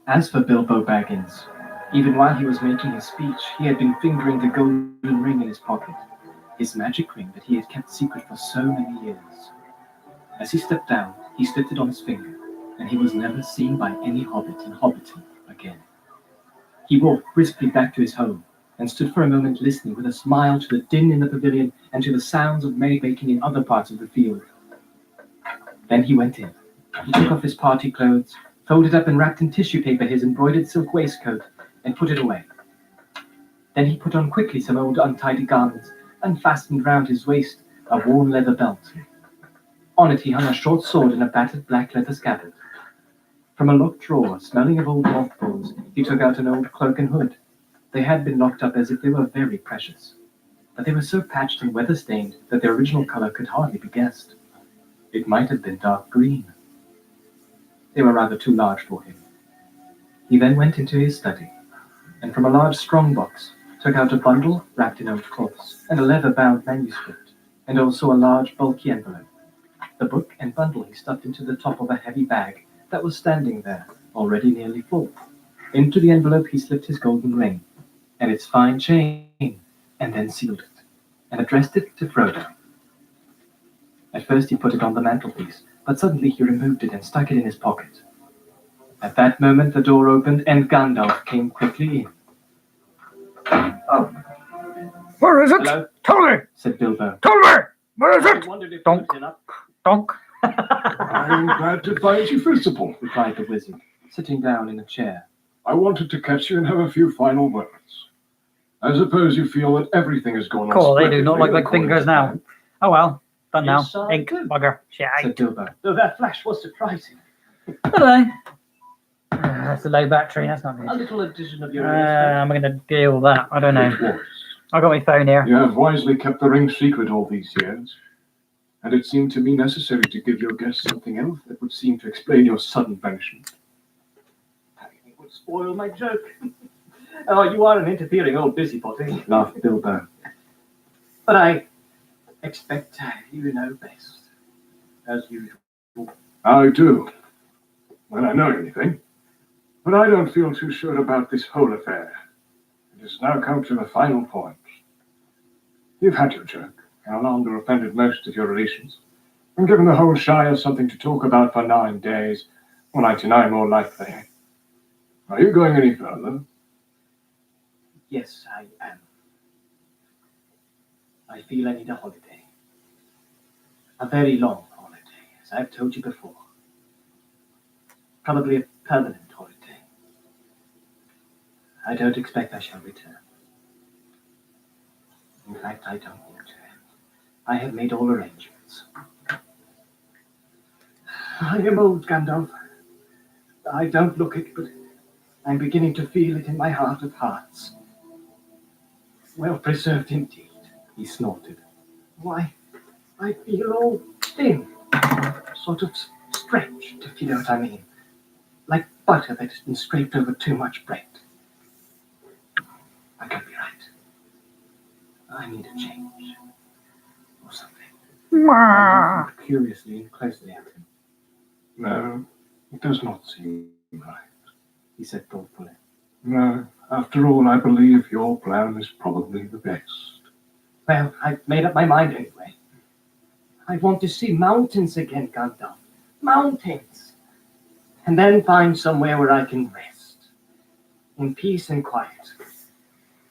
As for Bilbo Baggins, even while he was making his speech, he had been fingering the golden ring in his pocket, his magic ring that he had kept secret for so many years. As he stepped down, he slipped it on his finger, and he was never seen by any hobbit in Hobbiton again. He walked briskly back to his home, and stood for a moment listening with a smile to the din in the pavilion and to the sounds of merrymaking in other parts of the field. Then he went in. He took off his party clothes, folded up and wrapped in tissue paper his embroidered silk waistcoat, and put it away. Then he put on quickly some old untidy garments, and fastened round his waist a worn leather belt. On it he hung a short sword in a battered black leather scabbard. From a locked drawer, smelling of old mothballs, he took out an old cloak and hood. They had been locked up as if they were very precious, but they were so patched and weather-stained that their original color could hardly be guessed. It might have been dark green. They were rather too large for him. He then went into his study, and from a large strong box took out a bundle wrapped in old cloths, and a leather-bound manuscript, and also a large, bulky envelope. The book and bundle he stuffed into the top of a heavy bag that was standing there, already nearly full. Into the envelope he slipped his golden ring, and its fine chain, and then sealed it, and addressed it to Frodo. At first he put it on the mantelpiece, but suddenly he removed it and stuck it in his pocket. At that moment the door opened, and Gandalf came quickly in. Oh. Where is it? Hello? Tell me! Said Bilbo. Tell me! Where is I it? wondered if Donk. you was up. Donk. I'm glad to find you visible. Replied the wizard, sitting down in a chair. I wanted to catch you and have a few final words. I suppose you feel that everything has gone on Cool, they do splendidly not look like according fingers to now. plan. Oh well, done now. Yes, I Ink, do. bugger, Said shite. Bilbo. Though that flash was surprising. Hello. That's a low battery, that's not A good. little addition of your I'm going to deal with that. I don't know. It was. I got my phone here. You have wisely kept the ring secret all these years, and it seemed to me necessary to give your guests something else that would seem to explain your sudden vanishing. It would spoil my joke. Oh, you are an interfering old busybody. Laughed Bilbo. But I expect you know best, as usual. I do, when I know anything. But I don't feel too sure about this whole affair. It has now come to the final point. You've had your joke, no longer offended most of your relations, and given the whole Shire something to talk about for 9 days, or 99 more likely. Are you going any further? Yes, I am. I feel I need a holiday. A very long holiday, as I've told you before. Probably a permanent holiday. I don't expect I shall return. In fact, I don't want to. I have made all arrangements. I am old, Gandalf. I don't look it, but I'm beginning to feel it in my heart of hearts. Well preserved indeed, He snorted. Why, I feel all thin, sort of stretched, if you know what I mean. Like butter that has been scraped over too much bread. I could be right. I need a change. Or something. Gandalf looked curiously and closely at him. No, it does not seem right. He said thoughtfully. No, after all, I believe your plan is probably the best. Well, I've made up my mind anyway. I want to see mountains again, Gandalf. Mountains. And then find somewhere where I can rest. In peace and quiet.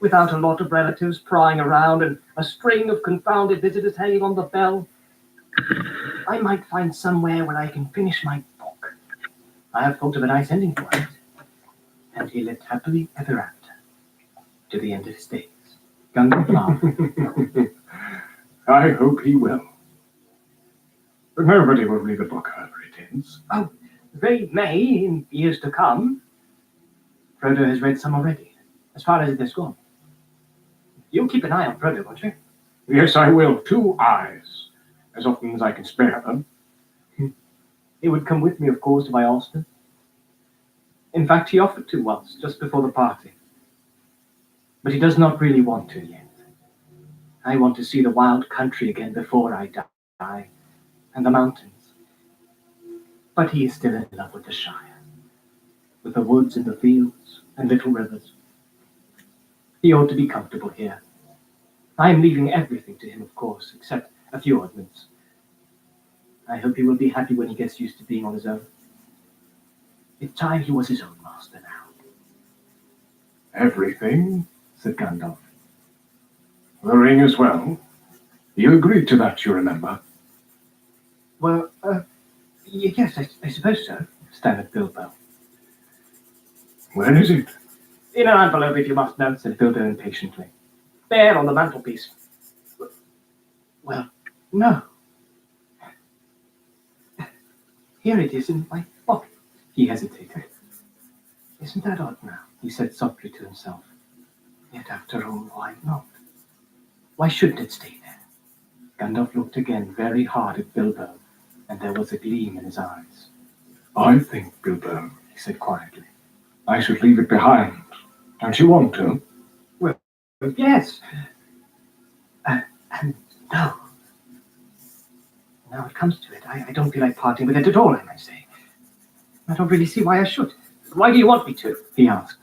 Without a lot of relatives prying around and a string of confounded visitors hanging on the bell. I might find somewhere where I can finish my book. I have thought of a nice ending for it. And he lived happily ever after, to the end of his days. Gandalf laughed. I hope he will. But nobody will read the book however it ends. Oh, they may in years to come. Frodo has read some already, as far as it has gone. You'll keep an eye on Frodo, won't you? Yes, I will. 2 eyes, as often as I can spare them. He would come with me, of course, if I asked him. In fact, he offered to once, just before the party. But he does not really want to yet. I want to see the wild country again before I die, and the mountains. But he is still in love with the Shire, with the woods and the fields and little rivers. He ought to be comfortable here. I am leaving everything to him, of course, except a few oddments. I hope he will be happy when he gets used to being on his own. It's time he was his own master now. Everything, said Gandalf. The ring as well. You agreed to that, you remember. Well, yes, I suppose so, stammered Bilbo. Where is it? In an envelope, if you must know, said Bilbo impatiently. There, on the mantelpiece. Well, no. Here it is in my pocket. He hesitated. Isn't that odd now? He said softly to himself. Yet after all, why not? Why shouldn't it stay there? Gandalf looked again very hard at Bilbo, and there was a gleam in his eyes. I think, Bilbo, He said quietly. I should leave it behind. Don't you want to? Well, yes. And no. Now it comes to it, I don't feel like parting with it at all, I might say. I don't really see why I should. Why do you want me to? He asked,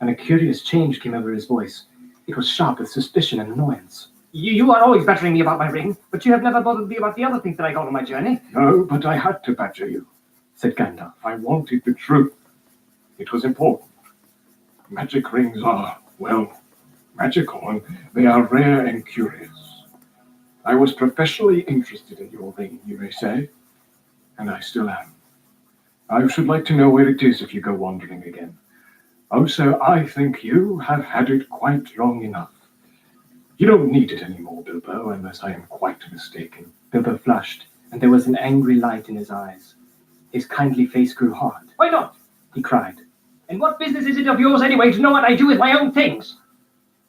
and a curious change came over his voice. It was sharp with suspicion and annoyance. You are always badgering me about my ring, but you have never bothered me about the other things that I got on my journey, No, but I had to badger you. said Gandalf. I wanted the truth. It was important. Magic rings are, well, magical, and they are rare and curious. I was professionally interested in your ring, you may say, and I still am. I should like to know where it is if you go wandering again. Also, I think you have had it quite long enough. You don't need it anymore, Bilbo, unless I am quite mistaken. Bilbo flushed, and there was an angry light in his eyes. His kindly face grew hard. Why not? He cried. And what business is it of yours anyway to know what I do with my own things?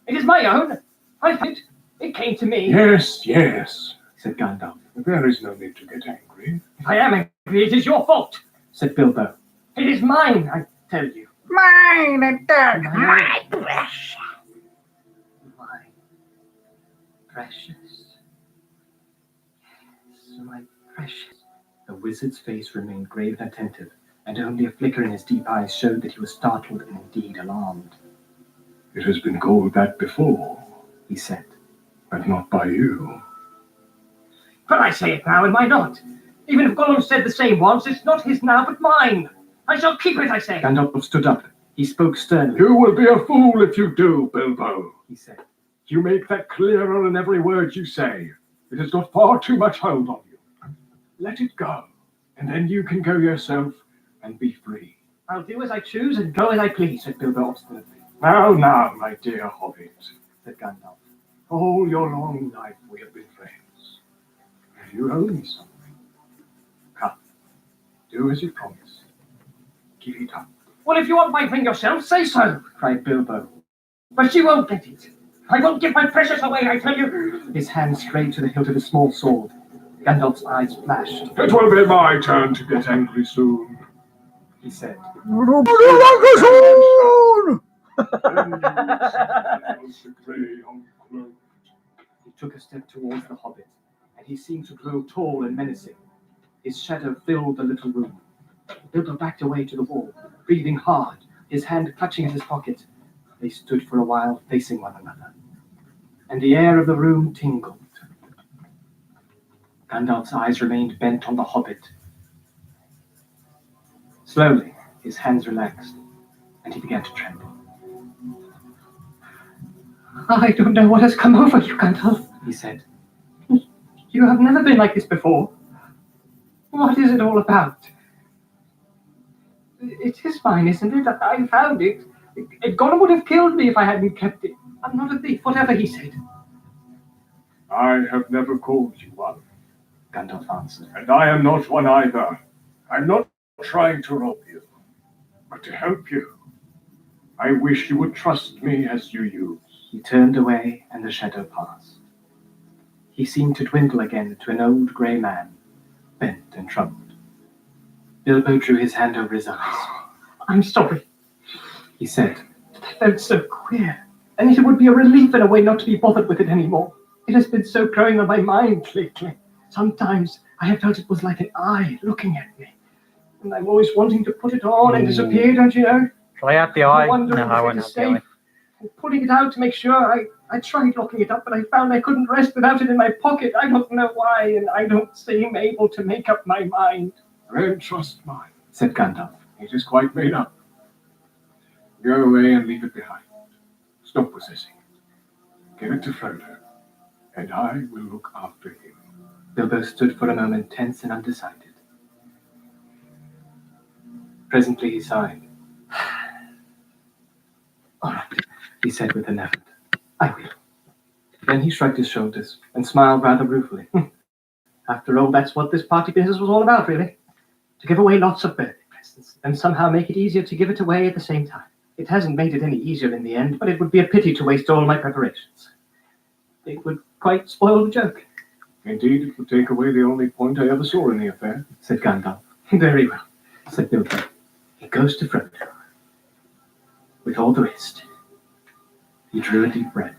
It is my own. I found it. It came to me. Yes, said Gandalf. there is no need to get angry. If I am angry, it is your fault, said Bilbo. It is mine, I tell you. Mine, my precious. My precious. Yes, my precious. The wizard's face remained grave and attentive, and only a flicker in his deep eyes showed that he was startled and indeed alarmed. It has been called that before, He said. but not by you. But I say it now, and why not? Even if Gollum said the same once, it's not his now, but mine. I shall keep it, I say. Gandalf stood up. He spoke sternly. You will be a fool if you do, Bilbo. He said. You make that clearer in every word you say. It has got far too much hold on you. Let it go, and then you can go yourself and be free. I'll do as I choose and go as I please, said Bilbo obstinately. Now, my dear Hobbit, Said Gandalf. all your long life we have been friends. And you owe me something. Come, do as you promised. Give it up. Well, if you want my ring yourself, say so, cried Bilbo. But she won't get it. I won't give my precious away, I tell you. His hand strayed to the hilt of his small sword. Gandalf's eyes flashed. It will be my turn to get angry soon. He said. He took a step towards the hobbit, and he seemed to grow tall and menacing. His shadow filled the little room. Bilbo backed away to the wall, breathing hard, his hand clutching at his pocket. They stood for a while facing one another, and the air of the room tingled. Gandalf's eyes remained bent on the hobbit. Slowly, his hands relaxed, and he began to tremble. I don't know what has come over you, Gandalf, he said. You have never been like this before. What is it all about? It is mine, isn't it? I found it. Gollum would have killed me if I hadn't kept it. I'm not a thief, whatever he said. I have never called you one, Gandalf answered. and I am not one either. I'm not trying to rob you, but to help you. I wish you would trust me as you use. He turned away, and the shadow passed. He seemed to dwindle again to an old grey man, bent and troubled. Bilbo drew his hand over his eyes. I'm sorry. He said, I felt so queer. And it would be a relief in a way not to be bothered with it anymore. It has been so growing on my mind lately. Sometimes I have felt it was like an eye looking at me. And I'm always wanting to put it on and disappear, don't you know? Shall I have the eye? Wondering No, I if won't it have is the eye. safe. And putting it out to make sure. I tried locking it up, but I found I couldn't rest without it in my pocket. I don't know why, and I don't seem able to make up my mind. Then trust mine. said Gandalf. It is quite made up. Go away and leave it behind. Stop possessing it. Give it to Frodo, and I will look after him. Bilbo stood for a moment tense and undecided. Presently he sighed. All right, he said with an effort. I will. Then he shrugged his shoulders and smiled rather ruefully. After all, that's what this party business was all about, really. To give away lots of birthday presents and somehow make it easier to give it away at the same time. It hasn't made it any easier in the end, but it would be a pity to waste all my preparations. It would quite spoil the joke, Indeed, it would take away the only point I ever saw in the affair. said Gandalf. Very well, said Bilbo. It goes to Frodo. With all the rest. He drew a deep breath.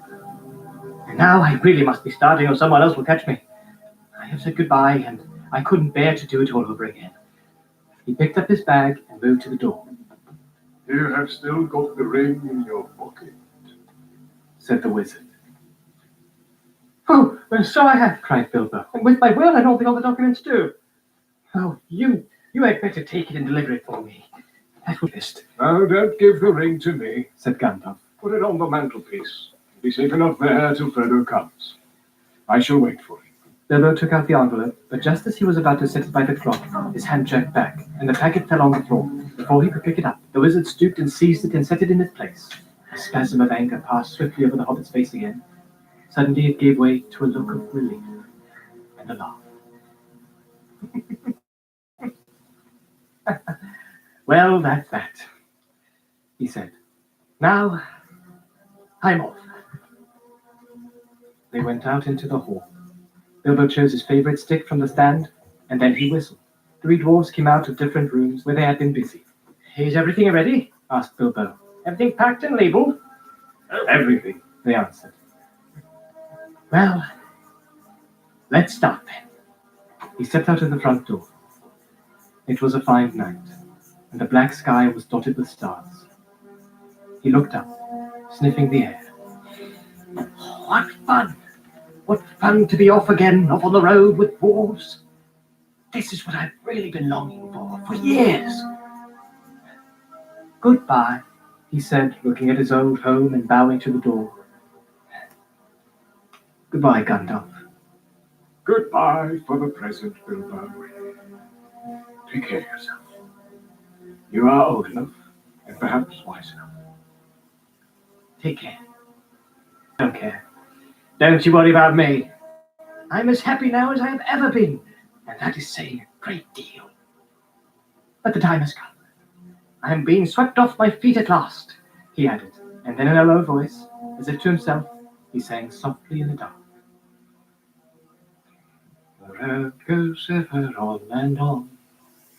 And now I really must be starting or someone else will catch me. I have said goodbye, and I couldn't bear to do it all over again. He picked up his bag and moved to the door, You have still got the ring in your pocket. said the wizard. Oh, well, so I have. Cried Bilbo. And with my will and all the other documents too. Oh, you had better take it and deliver it for me. That would best, Now, don't give the ring to me. said Gandalf. Put it on the mantelpiece. Be safe enough there till Frodo comes. I shall wait for him. Bilbo took out the envelope, but just as he was about to set it by the clock, his hand jerked back, and the packet fell on the floor. Before he could pick it up, the wizard stooped and seized it and set it in its place. A spasm of anger passed swiftly over the hobbit's face again. Suddenly it gave way to a look of relief and a laugh. Well, that's that, he said. Now, I'm off. They went out into the hall. Bilbo chose his favorite stick from the stand, and then he whistled. 3 dwarves came out of different rooms where they had been busy. Is everything ready? Asked Bilbo. Everything packed and labeled? Everything, they answered. Well, let's start then. He stepped out of the front door. It was a fine night, and the black sky was dotted with stars. He looked up, sniffing the air. What fun! What fun to be off again, off on the road with dwarves. This is what I've really been longing for years. Goodbye, he said, looking at his old home and bowing to the door. Goodbye, Gandalf. Goodbye for the present, Bilbo. Take care of yourself. You are old enough, and perhaps wise enough. Take care. Don't care. Don't you worry about me. I'm as happy now as I have ever been, and that is saying a great deal. But the time has come. I am being swept off my feet at last, he added, and then in a low voice, as if to himself, he sang softly in the dark. The road goes ever on and on,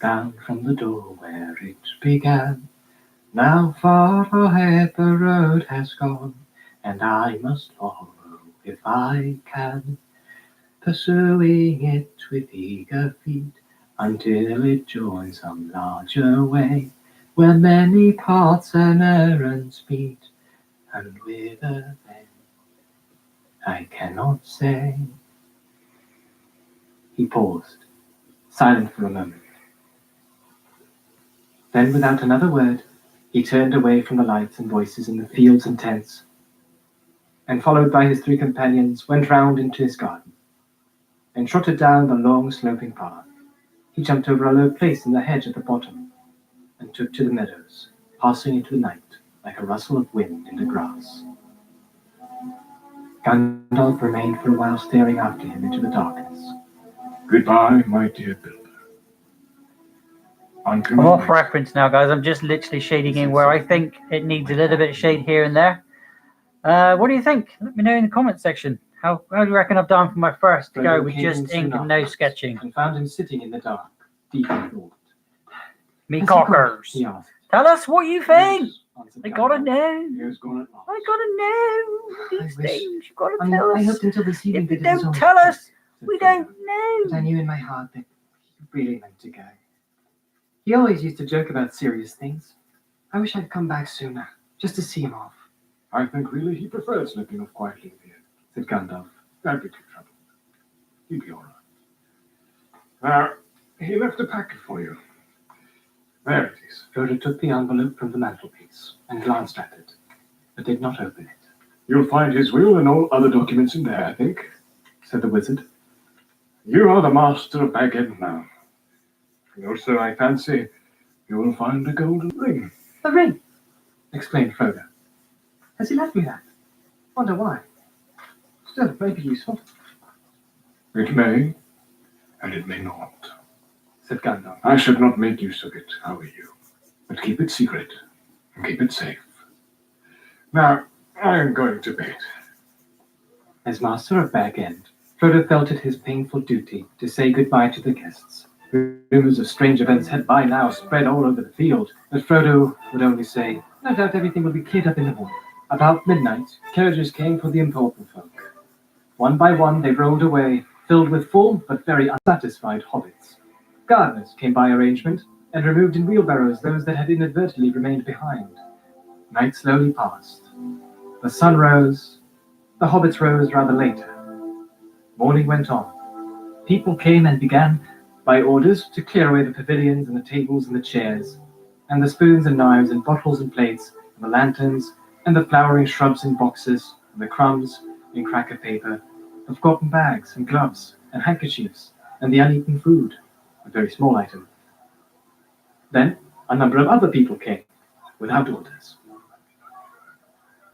down from the door where it began. Now far ahead the road has gone, and I must follow if I can, pursuing it with eager feet until it joins some larger way, where many paths and errands meet, and whither then I cannot say. He paused, silent for a moment. Then, without another word, he turned away from the lights and voices in the fields and tents, and followed by his 3 companions, went round into his garden, and trotted down the long sloping path. He jumped over a low place in the hedge at the bottom, and took to the meadows, passing into the night like a rustle of wind in the grass. Gandalf remained for a while staring after him into the darkness. Goodbye, my dear Bilbo. Until I'm off next- reference now, guys. I'm just literally shading in where I think it needs a little bit of shade here and there. What do you think? Let me know in the comment section. How do you reckon I've done for my first go Frodo with came just in soon ink and no afterwards, sketching? and found him sitting in the dark, deep in thought. Me "Has he gone?" cockers. he asked. Tell us what you think. "Yes," answered I gotta Gandalf. know. He has gone at last. I gotta know these I wish- things. You gotta I tell us. hoped until this evening If you that it was don't only tell a us, test," said we Frodo. don't But I know. knew in my heart that he really meant to go. He always used to joke about serious things. I wish I'd come back sooner, just to see him off, I think really he preferred slipping off quietly in the end. said Gandalf. Don't be too troubled. He'll be all right. Now, he left a packet for you. There it is. Frodo took the envelope from the mantelpiece and glanced at it, but did not open it, You'll find his will and all other documents in there, I think. said the wizard. You are the master of Bag End now. And also, I fancy, you will find a golden ring. A ring, exclaimed Frodo. Has he left me that? Wonder why. Still, it may be useful, It may, and it may not. said Gandalf. I should not make use of it, how are you? But keep it secret, and keep it safe. Now, I am going to bed. As master of Bag End, Frodo felt it his painful duty to say goodbye to the guests. Rumors of strange events had by now spread all over the field, but Frodo would only say, "No doubt everything will be cleared up in the morning." About midnight, carriages came for the important folk. One by one they rolled away, filled with full but very unsatisfied hobbits. Gardeners came by arrangement, and removed in wheelbarrows those that had inadvertently remained behind. Night slowly passed. The sun rose. The hobbits rose rather later. Morning went on. People came and began, by orders, to clear away the pavilions and the tables and the chairs, and the spoons and knives and bottles and plates, and the lanterns, and the flowering shrubs in boxes, and the crumbs in cracker paper, the forgotten bags and gloves and handkerchiefs, and the uneaten food, a very small item. Then a number of other people came, without orders.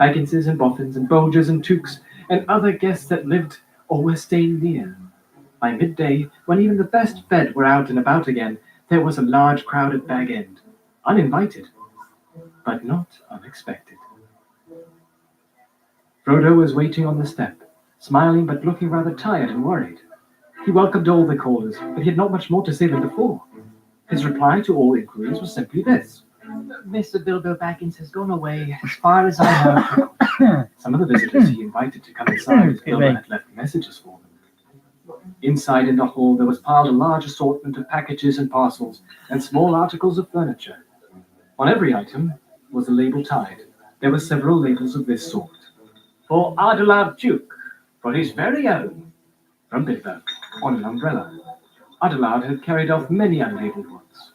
Bagginses and Boffins and Bolgers and Tooks and other guests that lived or were staying near. By midday, when even the best fed were out and about again, there was a large crowd at Bag End, uninvited, but not unexpected. Frodo was waiting on the step, smiling but looking rather tired and worried. He welcomed all the callers, but he had not much more to say than before. His reply to all inquiries was simply this: "Mr. Bilbo Baggins has gone away, as far as I know." Some of the visitors he invited to come inside, as Excuse Bilbo me. had left messages for them. Inside in the hall there was piled a large assortment of packages and parcels, and small articles of furniture. On every item was a label tied. There were several labels of this sort. "For Adelard Duke, for his very own," from Bilbo, on an umbrella. Adelard had carried off many unlabeled ones.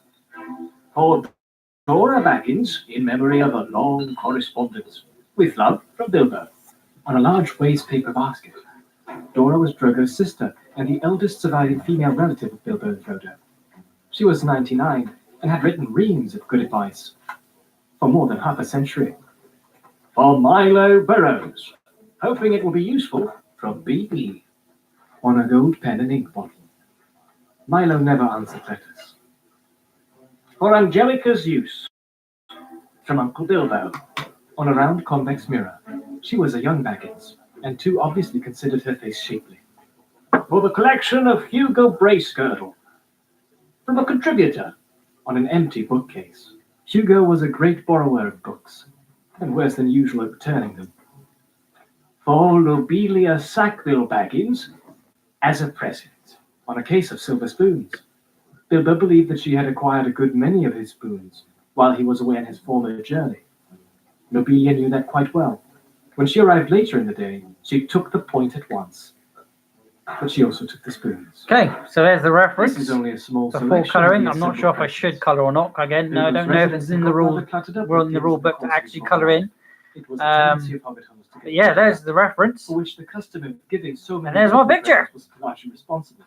"For Dora Baggins, in memory of a long correspondence. With love, from Bilbo," on a large waste paper basket. Dora was Drogo's sister and the eldest surviving female relative of Bilbo and Frodo. She was 99 and had written reams of good advice for more than half a century. "For Milo Burrows, hoping it will be useful, from B.B." on a gold pen and ink bottle. Milo never answered letters. "For Angelica's use, from Uncle Bilbo," on a round convex mirror. She was a young Baggins, and too obviously considered her face shapely. "For the collection of Hugo Bracegirdle," from a contributor, on an empty bookcase. Hugo was a great borrower of books, and worse than usual at returning them. "For Lobelia Sackville Baggins, as a present," on a case of silver spoons. Bilbo believed that she had acquired a good many of his spoons while he was away on his former journey. Lobelia knew that quite well. When she arrived later in the day, she took the point at once. But she also took the spoons. Okay, so there's the reference. This is only a small The full selection of colouring. the I'm not assembled sure if I packages. should colour or not. Again, no, I don't know if it's in the rule. We're in the rule book to actually colour in. It was a tendency of Hobbit homes to But get yeah, there's the reference. for which the custom of giving so many And there's my different picture. presents was largely responsible.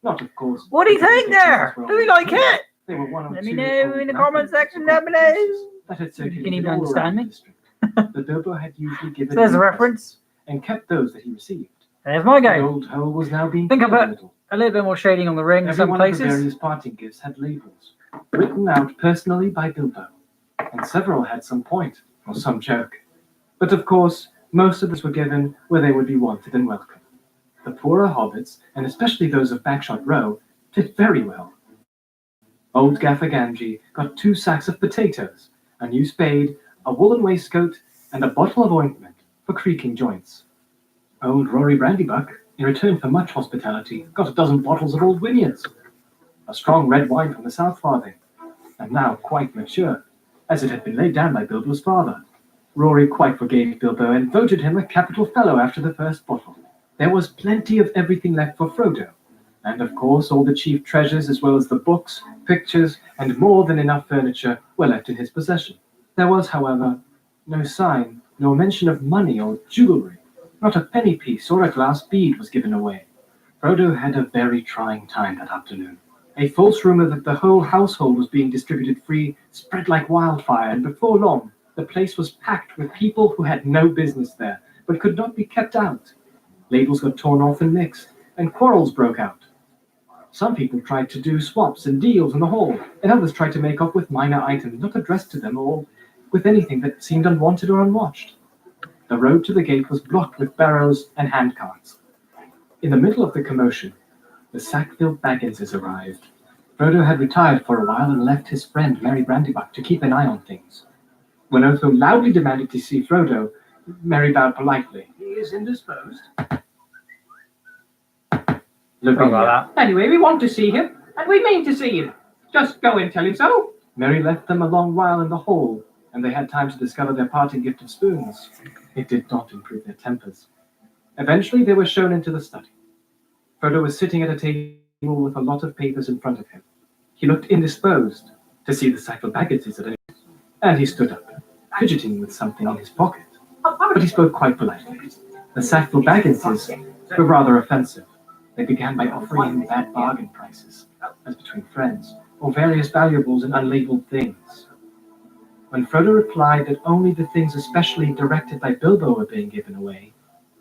Not, of course. What do you because think the pictures there? were Do you all like it? They were one of Let me two know old in the comment records section of down below. places that had You can circulated even all understand around the me. district. The Bilbo had usually given So there's a new reference. presents and kept those that he received. There's my The go. old hole was now being Think filled of a it. little. A little bit more shading on the ring in Every some one of the places. various parting gifts had labels, written out personally by Bilbo, and several had some point or some joke. But of course, most of us were given where they would be wanted and welcome. The poorer hobbits, and especially those of Bagshot Row, did very well. Old Gaffer Gamgee got 2 sacks of potatoes, a new spade, a woolen waistcoat, and a bottle of ointment for creaking joints. Old Rory Brandybuck, in return for much hospitality, got a dozen bottles of Old Wynyards, a strong red wine from the South Farthing, and now quite mature, as it had been laid down by Bilbo's father. Rory quite forgave Bilbo and voted him a capital fellow after the first bottle. There was plenty of everything left for Frodo, and of course all the chief treasures as well as the books, pictures, and more than enough furniture were left in his possession. There was, however, no sign, nor mention of money or jewellery. Not a penny piece or a glass bead was given away. Frodo had a very trying time that afternoon. A false rumour that the whole household was being distributed free spread like wildfire, and before long the place was packed with people who had no business there, but could not be kept out. Labels got torn off and mixed, and quarrels broke out. Some people tried to do swaps and deals in the hall, and others tried to make off with minor items not addressed to them or with anything that seemed unwanted or unwatched. The road to the gate was blocked with barrows and handcarts. In the middle of the commotion, the sack-filled Bagginses arrived. Frodo had retired for a while and left his friend Merry Brandybuck to keep an eye on things. When Otho loudly demanded to see Frodo, Merry bowed politely. He is indisposed. Sorry Lavinia. about Anyway, we want to see him, and we mean to see him. Just go and tell him so. Merry left them a long while in the hall, and they had time to discover their parting gift of spoons. It did not improve their tempers. Eventually, they were shown into the study. Frodo was sitting at a table with a lot of papers in front of him. He looked indisposed to see the sack of baggages at any rate, and he stood up, fidgeting with something in his pocket. But he spoke quite politely. The sackful Bagginses were rather offensive. They began by offering him bad bargain prices, as between friends, or various valuables and unlabeled things. When Frodo replied that only the things especially directed by Bilbo were being given away,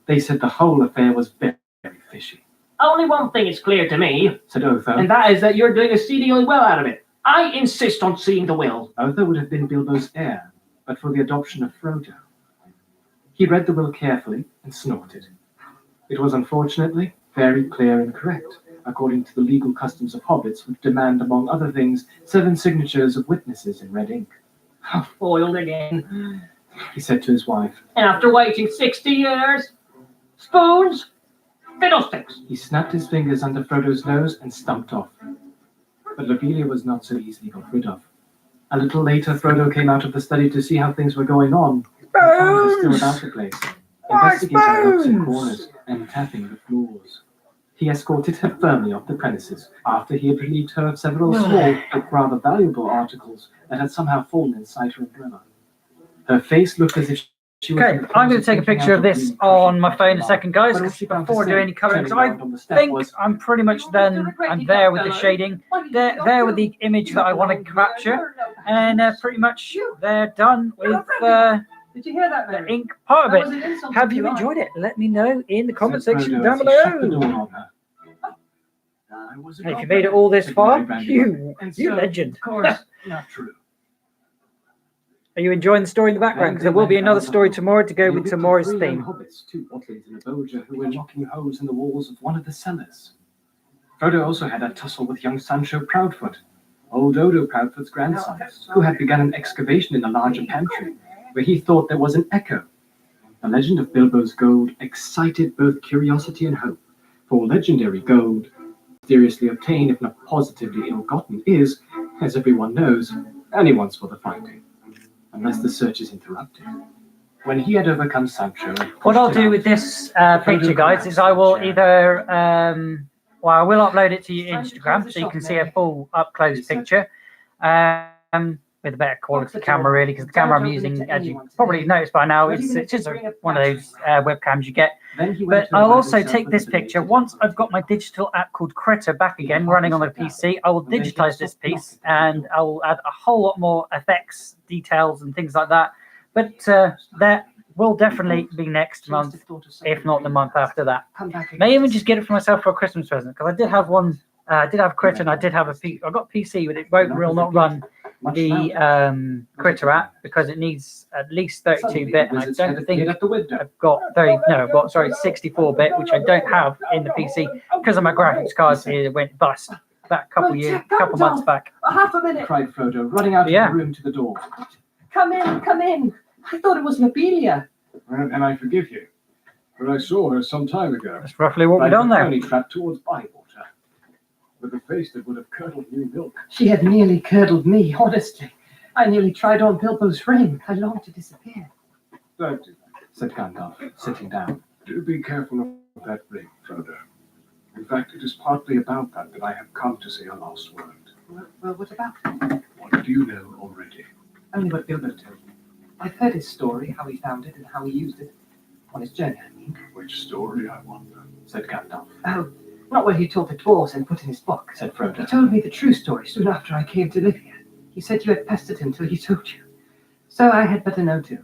they said the whole affair was very, very fishy. Only one thing is clear to me, Said Otho. and that is that you're doing exceedingly well out of it. I insist on seeing the will. Otho would have been Bilbo's heir, but for the adoption of Frodo. He read the will carefully and snorted. It was unfortunately very clear and correct, according to the legal customs of hobbits, which demand, among other things, 7 signatures of witnesses in red ink. Foiled again. He said to his wife. And after waiting 60 years, spoons, fiddlesticks. He snapped his fingers under Frodo's nose and stumped off. But Lobelia was not so easily got rid of. A little later, Frodo came out of the study to see how things were going on. He found her still about the place, investigating nooks and corners and tapping the floors. He escorted her firmly off the premises after he had relieved her of several small but rather valuable articles that had somehow fallen inside her umbrella. Her face looked as if she was... Okay, I'm going to take a picture of this on my phone in a second, guys, But all 'cause she found to before I do say, any colouring, turning 'cause I round on the step, think was, I'm pretty much done. I'm there with the shading, there with the image that I want to capture, and pretty much they're done with Did you hear that, the Mary? ink part of That was it. an insult Have to you your enjoyed life. it? Let me know in the comment said section Frodo down as he shut the door below. on her. I was And if you made it all this Said far, Mary Brandybuck. you And you so, legend. Of course, not true. Are you enjoying the story in the background? Because there will be another story tomorrow to go with tomorrow's 3 young theme. hobbits, 2 Watlings and a Bolger, who were knocking holes in the walls of one of the cellars. Frodo also had a tussle with young Sancho Proudfoot, old Odo Proudfoot's grandson, who had begun an excavation in a larger pantry, where he thought there was an echo. The legend of Bilbo's gold excited both curiosity and hope, for legendary gold, mysteriously obtained if not positively ill-gotten, is, as everyone knows, anyone's for the finding, unless the search is interrupted. When he had overcome Sancho... What I'll do with this picture, guys, is I will either, well, I will upload it to your Instagram so you can see a full up-close picture. with a better quality the camera, door. really, because the camera I'm Don't open it using, to as you anyone probably today. noticed by now, Not it's even if just you bring a one of those webcams you get. Then he went But to I'll invite also himself take with this the picture. belated Once I've party. got my digital app called Critter back again running on the PC, I will digitize this piece and I will add a whole lot more effects, details, and things like that. But that will definitely be next month, if not the month after that. May even just get it for myself for a Christmas present, because I did have one. I did have Critter, and I did have I got PC, but it will not run the Critter app because it needs at least 32-bit, and I don't think I've got 64-bit, which I don't have in the PC because of my graphics card. It went bust about a couple months back. Half a minute. Cried Frodo, running out of Yeah. the room to the door. Come in, come in. I thought it was Lobelia. And I forgive you, but I saw her some time ago, That's roughly what we've Cried done there. Pony trapped towards Bywater. with a face that would have curdled new milk. She had nearly curdled me, honestly. I nearly tried on Bilbo's ring. I longed to disappear. Don't do that. Said Gandalf, sitting down. Do be careful of that ring, Frodo. In fact, it is partly about that I have come to say a last word. Well, what about it? What do you know already? Only what Bilbo told me. I've heard his story, how he found it and how he used it. On his journey, I mean. Which story, I wonder? Said Gandalf. Oh, not what he told the dwarves and put in his book. Said He Frodo. told me the true story soon after I came to live here. He said you had pestered him till he told you. So I had better know too.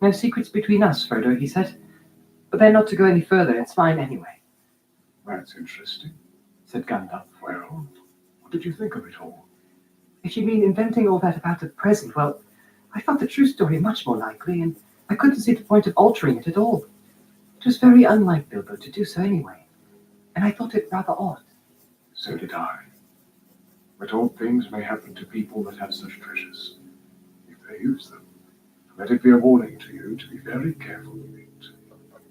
No secrets between us, Frodo, he said. But they're not to go any further. It's fine anyway. That's interesting. Said Gandalf. Well, what did you think of it all? If you mean inventing all that about the present, well, I thought the true story much more likely, and I couldn't see the point of altering it at all. It was very unlike Bilbo to do so anyway, and I thought it rather odd. So did I. But odd things may happen to people that have such treasures. If they use them, let it be a warning to you to be very careful with it.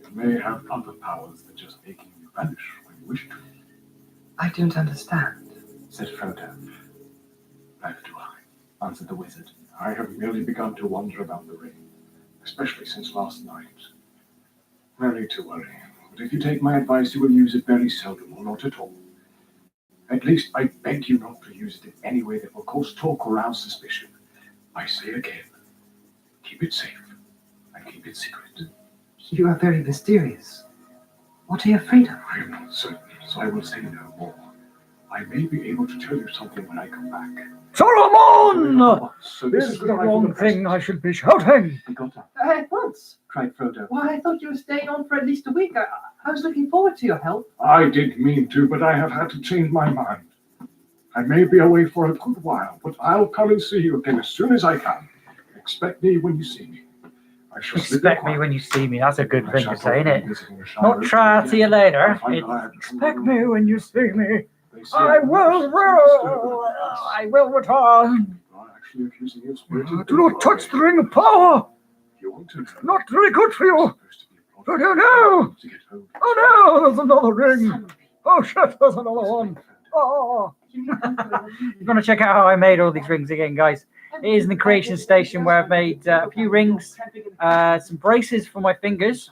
It may have other powers than just making you vanish when you wish to. I don't understand. Said Frodo. Neither do I. Answered the wizard. I have merely begun to wonder about the ring, especially since last night. No need to worry, but if you take my advice, you will use it very seldom or not at all. At least I beg you not to use it in any way that will cause talk or rouse suspicion. I say again, keep it safe and keep it secret. You are very mysterious. What are you afraid of? I am not certain, so I will say no more. I may be able to tell you something when I come back. Solomon! So This this is is the the wrong thing I should be shouting. He got up. At once. Cried Frodo. Why, I thought you were staying on for at least a week. I was looking forward to your help. I didn't mean to, but I have had to change my mind. I may be away for a good while, but I'll come and see you again as soon as I can. Expect me when you see me. I shall slip in Expect me when you see me. That's a good I thing shall to say, probably innit? be visiting the Shire Not again. try to see you later. I find It's that I have become expect very- me when you see me. They say I that will most disturbing roll. events I will return. are actually accusing you of spirited Do not Bilbo. touch the ring of power. You want to know? Not very good for you. Supposed to be a plot Oh, no. to get hold of Oh no, there's another ring. Son of a- Oh shit, there's another one. Oh. You're going to check out how I made all these rings again, guys. It is in the creation station where I've made a few rings, some braces for my fingers.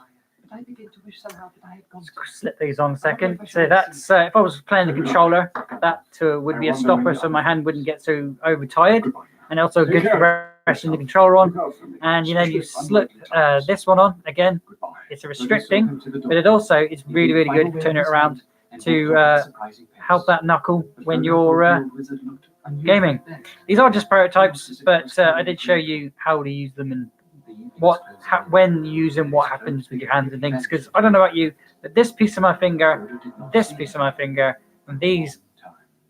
But I begin to wish somehow that I had gone to Slip these on a second. So that's, if I was playing the controller, that would be a stopper so my hand wouldn't get so overtired. Goodbye. And also good for resting the controller on. And you know, you slip this one on again. Goodbye. It's a restricting, but it also is really, really good. Turn it around to help that knuckle when you're gaming. These are just prototypes, but I did show you how to use them and when you use them, what happens with your hands and things. Because I don't know about you, but this piece of my finger, this piece of my finger, and these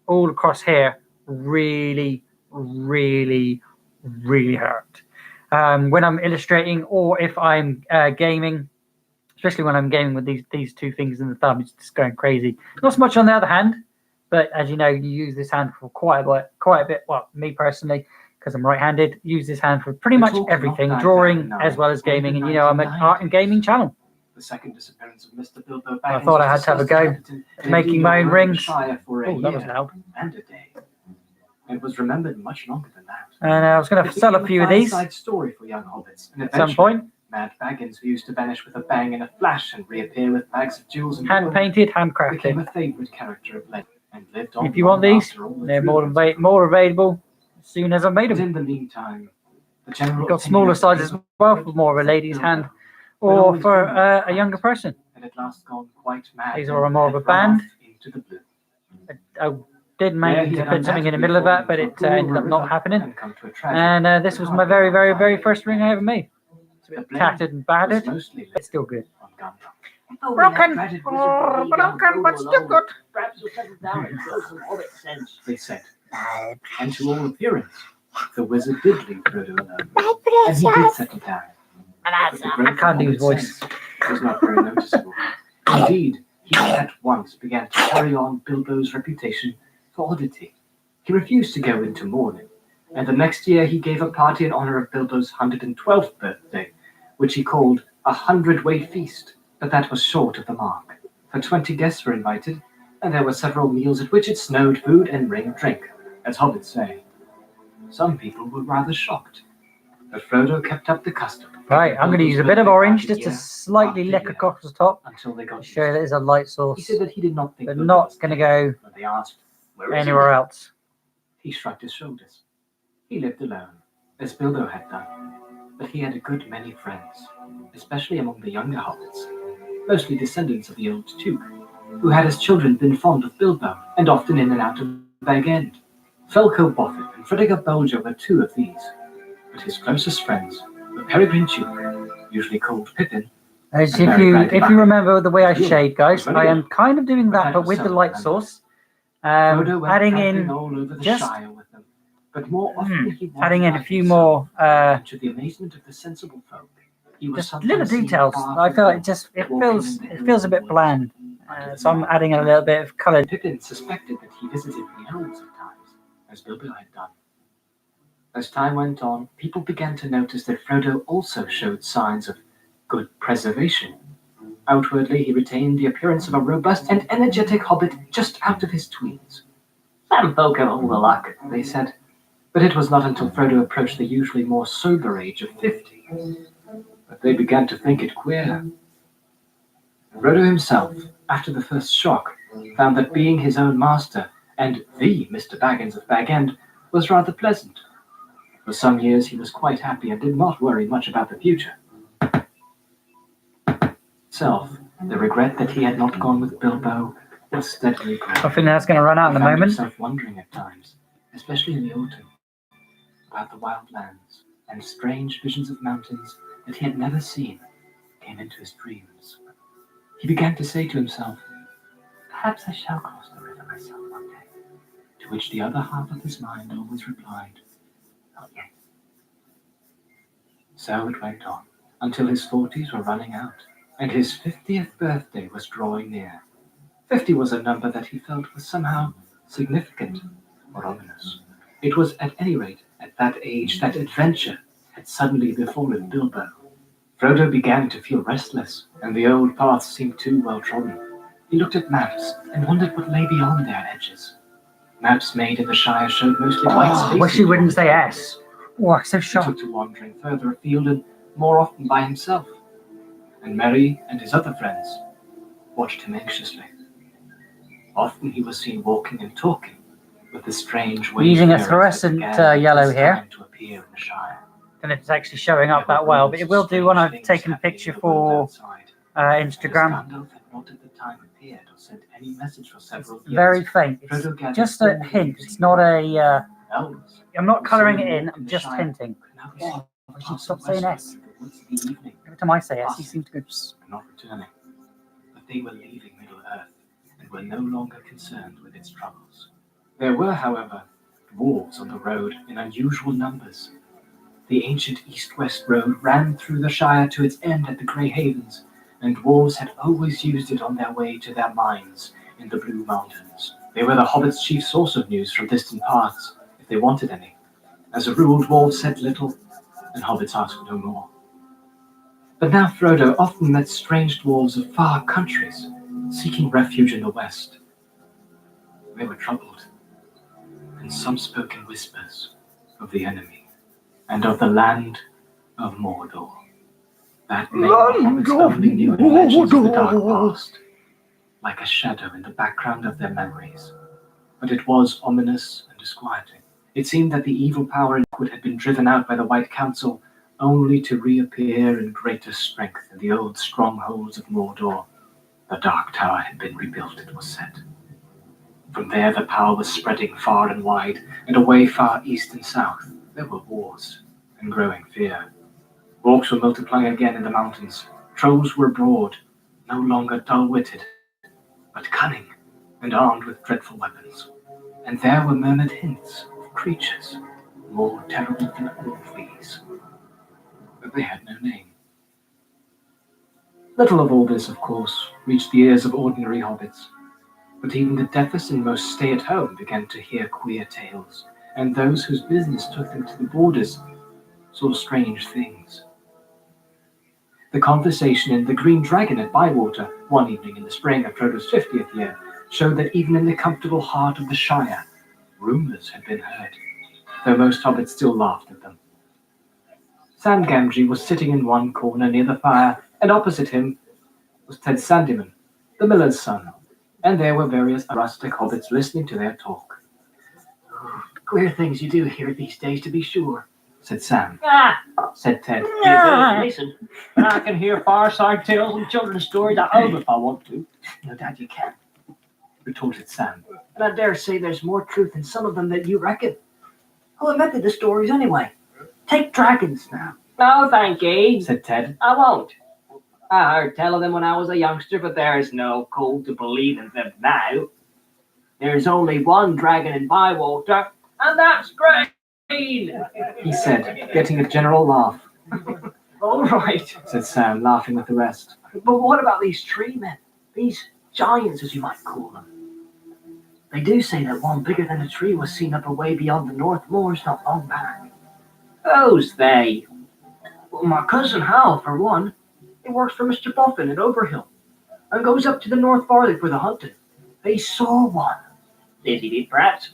all across here really, really, really hurt. When I'm illustrating or if I'm gaming, especially when I'm gaming with these two fingers and the thumb, it's just going crazy. Not so much on the other hand, but as you know, you use this hand for quite a bit. Well, me personally, because I'm right-handed, use this hand for pretty much everything, drawing as well as gaming. And you know, I'm an art and gaming channel. The second disappearance of Mr. Bilbo I Baggins thought I had was to have a discussed go in making my own Edinburgh rings. Shire for a Oh, that was year loud. and a day. It was remembered much longer than that. And I was going to It sell a became few of these fireside story for young hobbits. And at some eventually, point. Mad Baggins, who used to vanish with a bang and a flash and reappear with bags of jewels and Hand gold, painted, became handcrafted. a favourite character of legend and lived on. If you want long these, after all the they're true more available as soon as I made But them. in the meantime, the general You've got opinion smaller of sizes as Bilbo well for more of a lady's hand, or for a younger person. had at last gone quite mad. These are and more of had a run off band. into the blue. I did There manage he to had put something in the undoubtedly middle of that, fallen but into a it pool ended or up a not river happening. and come to a tragic And this was my very, very, very first ring I ever made. It's a The bit blame tattered and was battered, mostly but still good. on Gundam. Broken, but still good. Perhaps you'll settle down and show some hobbit sense. They said. And to all appearance, the wizard did leave Frodo alone. And he did settle down. But the I growth can't of do his Hobbit voice. sense was not very noticeable. Indeed, he at once began to carry on Bilbo's reputation for oddity. He refused to go into mourning, and the next year he gave a party in honor of Bilbo's 112th birthday, which he called a 100-way feast, but that was short of the mark, for 20 guests were invited, and there were several meals at which it snowed food and rained drink, as hobbits say. Some people were rather shocked, but Frodo kept up the custom. Right, I'm going to use a bit of orange just to slightly lick across the top Until they got to show that it's a light He sauce, said that he did not think but Bilbo not was going to dead. go When they asked, "Where is he anywhere then?" else. He shrugged his shoulders. He lived alone, as Bilbo had done, but he had a good many friends, especially among the younger hobbits, mostly descendants of the old Duke, who had as children been fond of Bilbo, and often in and out of Bag End. Felko Boffin and Fredegar Bolger were two of these, but his closest friends were Peregrine Took, usually called Pippin. As And very brandy if you back. remember the way I Good. shade, guys, Very I am good. kind of doing But that, that but was with the seldom light done. sauce. Frodo went Adding tramping in all over the just- Shire with them, but more often he wandered adding in a by few himself, more and to the amazement of the sensible folk, he was just sometimes little seen details. far I from feel home, it just it walking feels in the it feels a bit woods bland. under the So I'm moon. adding a little bit of colour. Pippin suspected that he visited the elves at times, as Bilbo had done. As time went on, people began to notice that Frodo also showed signs of good preservation. Outwardly, he retained the appearance of a robust and energetic hobbit just out of his tweens. Some folk have all the luck, they said, but it was not until Frodo approached the usually more sober age of 50 that they began to think it queer. Frodo himself, after the first shock, found that being his own master and the Mr. Baggins of Bag End was rather pleasant. For some years he was quite happy and did not worry much about the future. Itself, the regret that he had not gone with Bilbo was steadily growing. I think that's going to run out in a He found moment. himself wondering at times, especially in the autumn, about the wild lands, and strange visions of mountains that he had never seen came into his dreams. He began to say to himself, "Perhaps I shall cross the river myself one day," to which the other half of his mind always replied, "Not yet." So it went on, until his 40s were running out, and his 50th birthday was drawing near. 50 was a number that he felt was somehow significant or ominous. It was at any rate at that age that adventure had suddenly befallen Bilbo. Frodo began to feel restless, and the old paths seemed too well trodden. He looked at maps and wondered what lay beyond their edges. Maps made in the Shire showed mostly white spaces. Wish you wouldn't say S. Oh, I'm so He shocked. took to wandering further afield and more often by himself. And Merry and his other friends watched him anxiously. Often he was seen walking and talking with the strange Using a wayfarers that fluorescent, began at yellow this here. time to appear in the Shire. And it's actually showing up that well, but it will do when I've taken a picture for Instagram. Gandalf had not at the time appeared or sent any message for several years. Very faint. It's Frodo gathered just a all hint. the It's not a. elves I'm not colouring it in. I'm just hinting. could now be Oh, seen I should passing stop saying westward S. through the woods in the evening. Every time I say S, he seems to go. And not returning. But they were leaving Middle-earth and were no longer concerned with its troubles. There were, however, dwarves on the road in unusual numbers. The ancient east-west road ran through the Shire to its end at the Grey Havens, and dwarves had always used it on their way to their mines in the Blue Mountains. They were the hobbits' chief source of news from distant parts, if they wanted any. As a rule, dwarves said little, and hobbits asked no more. But now Frodo often met strange dwarves of far countries, seeking refuge in the west. They were troubled, and some spoke in whispers of the enemy, and of the land of Mordor. That name the hobbits only knew in legends of the dark past, like a shadow in the background of their memories. But it was ominous and disquieting, It seemed that the evil power in Lockwood had been driven out by the White Council, only to reappear in greater strength in the old strongholds of Mordor. The Dark Tower had been rebuilt, it was said. From there the power was spreading far and wide, and away far east and south there were wars and growing fear. Orcs were multiplying again in the mountains. Trolls were abroad, no longer dull-witted, but cunning and armed with dreadful weapons. And there were murmured hints of creatures more terrible than all these. But they had no name. Little of all this, of course, reached the ears of ordinary hobbits. But even the deafest and most stay-at-home began to hear queer tales, and those whose business took them to the borders saw strange things. The conversation in the Green Dragon at Bywater, one evening in the spring of Frodo's 50th year, showed that even in the comfortable heart of the Shire, rumours had been heard, though most hobbits still laughed at them. Sam Gamgee was sitting in one corner near the fire, and opposite him was Ted Sandyman, the miller's son, and there were various rustic hobbits listening to their talk. Queer things you do hear these days, to be sure, said Sam. Said Ted. Ah. Listen, and I can hear fireside tales and children's stories at home if I want to. No doubt you can. Retorted Sam. And I dare say there's more truth in some of them than you reckon. Who invented the stories anyway? Take dragons now. No, thank you, Said Ted. I won't. I heard tell of them when I was a youngster, but there's no call to believe in them now. There's only one dragon in Bywater, and that's Green, He said, getting a general laugh. All right. Said Sam, laughing with the rest. But what about these tree men? These giants, as you might call them. They do say that one bigger than a tree was seen up away beyond the North Moors not long back. Who's they? Well, my cousin Hal, for one. He works for Mr. Buffin at Overhill and goes up to the North Farthing for the hunting. He saw one. Did he, perhaps?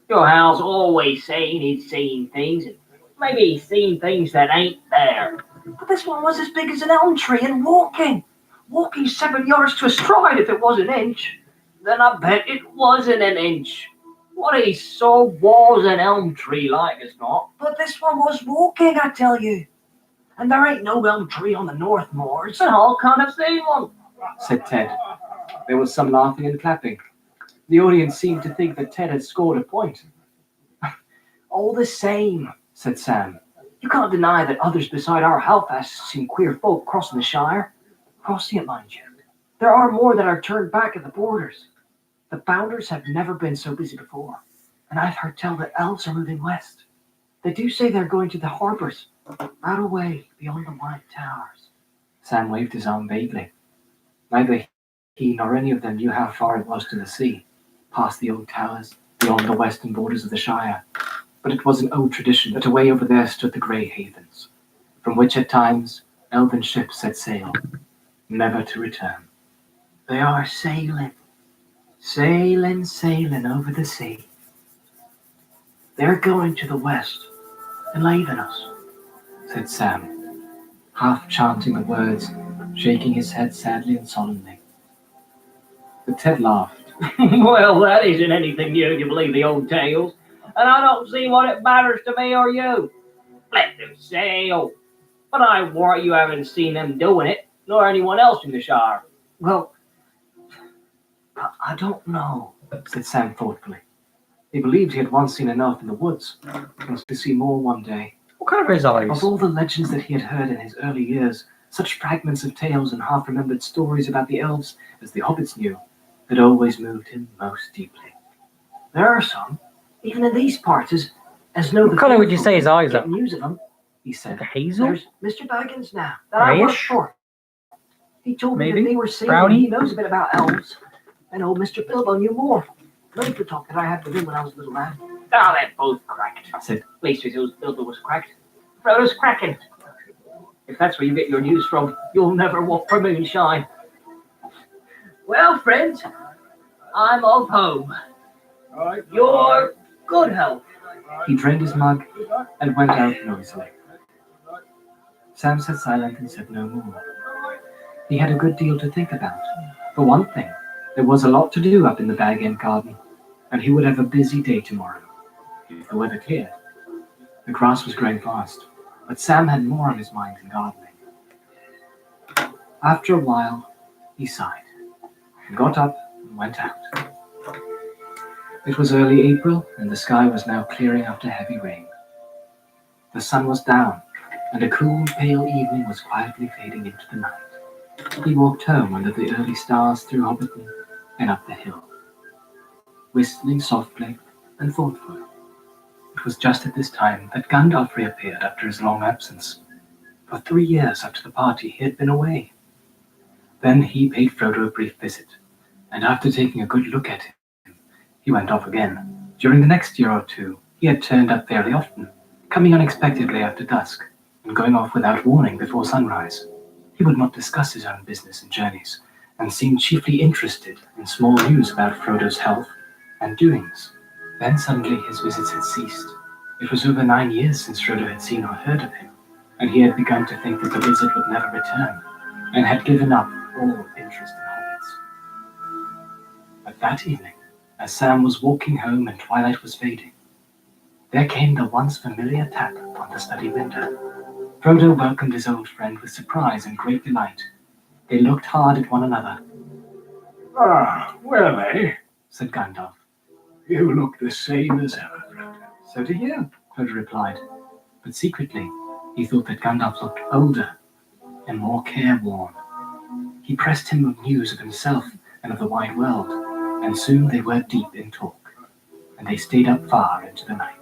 Your Hal's always saying he's seen things, and maybe he's seen things that ain't there. But this one was as big as an elm tree and walking. Walking 7 yards to a stride if it was an inch. Then I bet it wasn't an inch. What he saw was an elm tree like as not. But this one was walking, I tell you. And there ain't no elm tree on the North Moors. And Hal can't have seen one. Said Ted. There was some laughing and clapping. The audience seemed to think that Ted had scored a point. All the same, Said Sam. you can't deny that others beside our Hellfasts have seen queer folk crossing the Shire. Crossing it, mind you. There are more that are turned back at the borders. The Bounders have never been so busy before. And I've heard tell that elves are moving west. They do say they're going to the harbours, out away beyond the White Towers. Sam waved his arm vaguely. Neither he nor any of them knew how far it was to the sea, past the old towers, beyond the western borders of the Shire. But it was an old tradition that away over there stood the Grey Havens, from which at times elven ships set sail, never to return. They are sailing, sailing, sailing over the sea. They're going to the west and leaving us. Said Sam, half chanting the words, shaking his head sadly and solemnly. But Ted laughed. Well, that isn't anything new, you believe the old tales. And I don't see what it matters to me or you. Let them sail. But I warrant you haven't seen them doing it, nor anyone else in the Shire. Well, I don't know. Said Sam thoughtfully. He believed he had once seen enough in the woods, and to see more one day. What colour are his eyes? Of all the legends that he had heard in his early years, such fragments of tales and half-remembered stories about the elves as the hobbits knew had always moved him most deeply. There are some, even in these parts, as know the What colour would you say his eyes are? get news of them. He said. The hazel? There's Mr. Baggins now, that I work Greyish? for. He told me Maybe? that they were saying Brownie? he knows a bit about elves. And old Mr. Bilbo knew more. Look the talk that I had with him when I was a little lad. Ah, they're both cracked. Said. At least Bilbo was cracked. Frodo's cracking. If that's where you get your news from, you'll never walk for moonshine. Well, friends, I'm off home. Your good health. He drained his mug and went out noisily. Sam sat silent and said no more. He had a good deal to think about. For one thing, there was a lot to do up in the Bag End garden, and he would have a busy day tomorrow. if the weather cleared. The grass was growing fast, but Sam had more on his mind than gardening. After a while, he sighed, and got up and went out. It was early April, and the sky was now clearing after heavy rain. The sun was down, and a cool, pale evening was quietly fading into the night. He walked home under the early stars through Hobbiton and up the hill, whistling softly and thoughtfully. It was just at this time that Gandalf reappeared after his long absence. For 3 years after the party, he had been away. Then he paid Frodo a brief visit, and after taking a good look at him, he went off again. During the next year or two, he had turned up fairly often, coming unexpectedly after dusk, and going off without warning before sunrise. He would not discuss his own business and journeys, and seemed chiefly interested in small news about Frodo's health and doings. Then suddenly his visits had ceased. It was over 9 years since Frodo had seen or heard of him, and he had begun to think that the wizard would never return, and had given up all interest in hobbits. But that evening, as Sam was walking home and twilight was fading, there came the once familiar tap upon the study window. Frodo welcomed his old friend with surprise and great delight. They looked hard at one another. Ah, well, said Gandalf. You look the same as ever, Frodo. So do you, Frodo replied. But secretly, he thought that Gandalf looked older and more careworn. He pressed him with news of himself and of the wide world, and soon they were deep in talk, and they stayed up far into the night.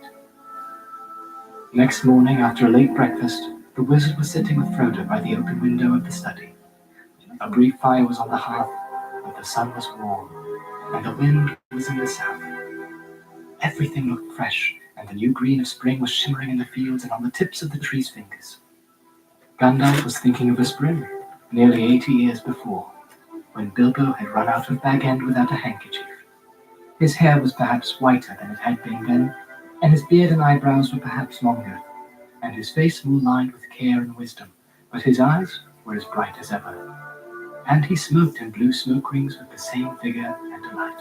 Next morning, after a late breakfast, the wizard was sitting with Frodo by the open window of the study. A brief fire was on the hearth, but the sun was warm, and the wind was in the south. Everything looked fresh, and the new green of spring was shimmering in the fields and on the tips of the trees' fingers. Gandalf was thinking of a spring, nearly 80 years before, when Bilbo had run out of Bag End without a handkerchief. His hair was perhaps whiter than it had been then, and his beard and eyebrows were perhaps longer, and his face more lined with care and wisdom, but his eyes were as bright as ever. And he smoked and blew smoke rings with the same vigor and delight.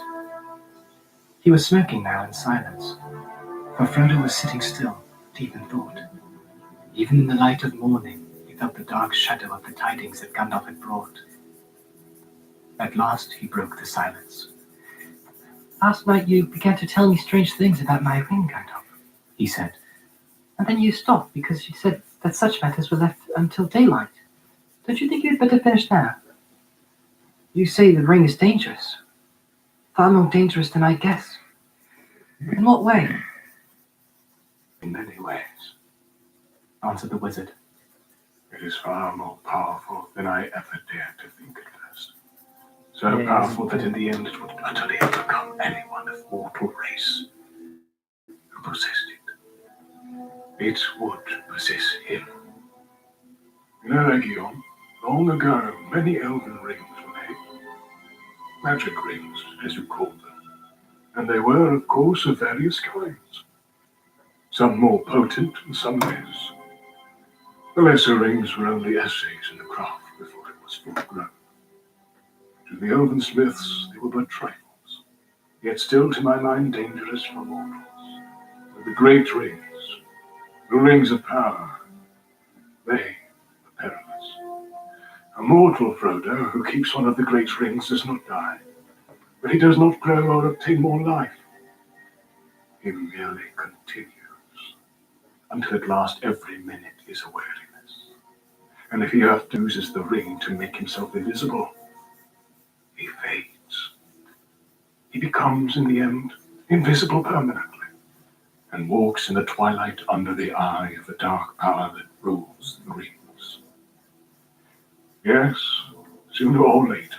He was smoking now in silence, for Frodo was sitting still, deep in thought. Even in the light of morning, he felt the dark shadow of the tidings that Gandalf had brought. At last he broke the silence. Last night you began to tell me strange things about my ring, Gandalf, he said. And then you stopped because you said that such matters were left until daylight. Don't you think you'd better finish now? You say the ring is dangerous. Far more dangerous than I guess. In what way? In many ways. Answered the wizard. It is far more powerful than I ever dared to think at first. So powerful that in the end it would utterly overcome anyone of mortal race who possessed it. It would possess him. In Eregion, long ago, many elven rings were made. Magic rings, as you call them. And they were, of course, of various kinds. Some more potent and some less. The lesser rings were only essays in the craft before it was full grown. To the elven smiths, they were but trifles, yet still, to my mind, dangerous for mortals. But the great rings, the rings of power, they are perilous. A mortal Frodo who keeps one of the great rings does not die, but he does not grow or obtain more life. He merely continues, until at last every minute is a weariness. And if he uses the ring to make himself invisible, he fades. He becomes, in the end, invisible permanently, and walks in the twilight under the eye of the dark power that rules the rings. Yes, sooner or later.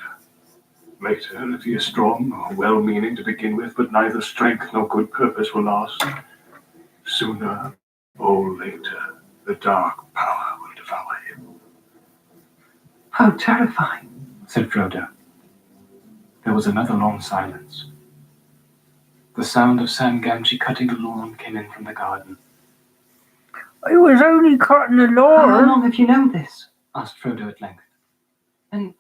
Later, if he is strong or well-meaning to begin with, but neither strength nor good purpose will last. Sooner or later, the dark power will devour him. How terrifying, said Frodo. There was another long silence. The sound of Sam Gamgee cutting the lawn came in from the garden. I was only cutting the lawn. How long have you known this? Asked Frodo at length. And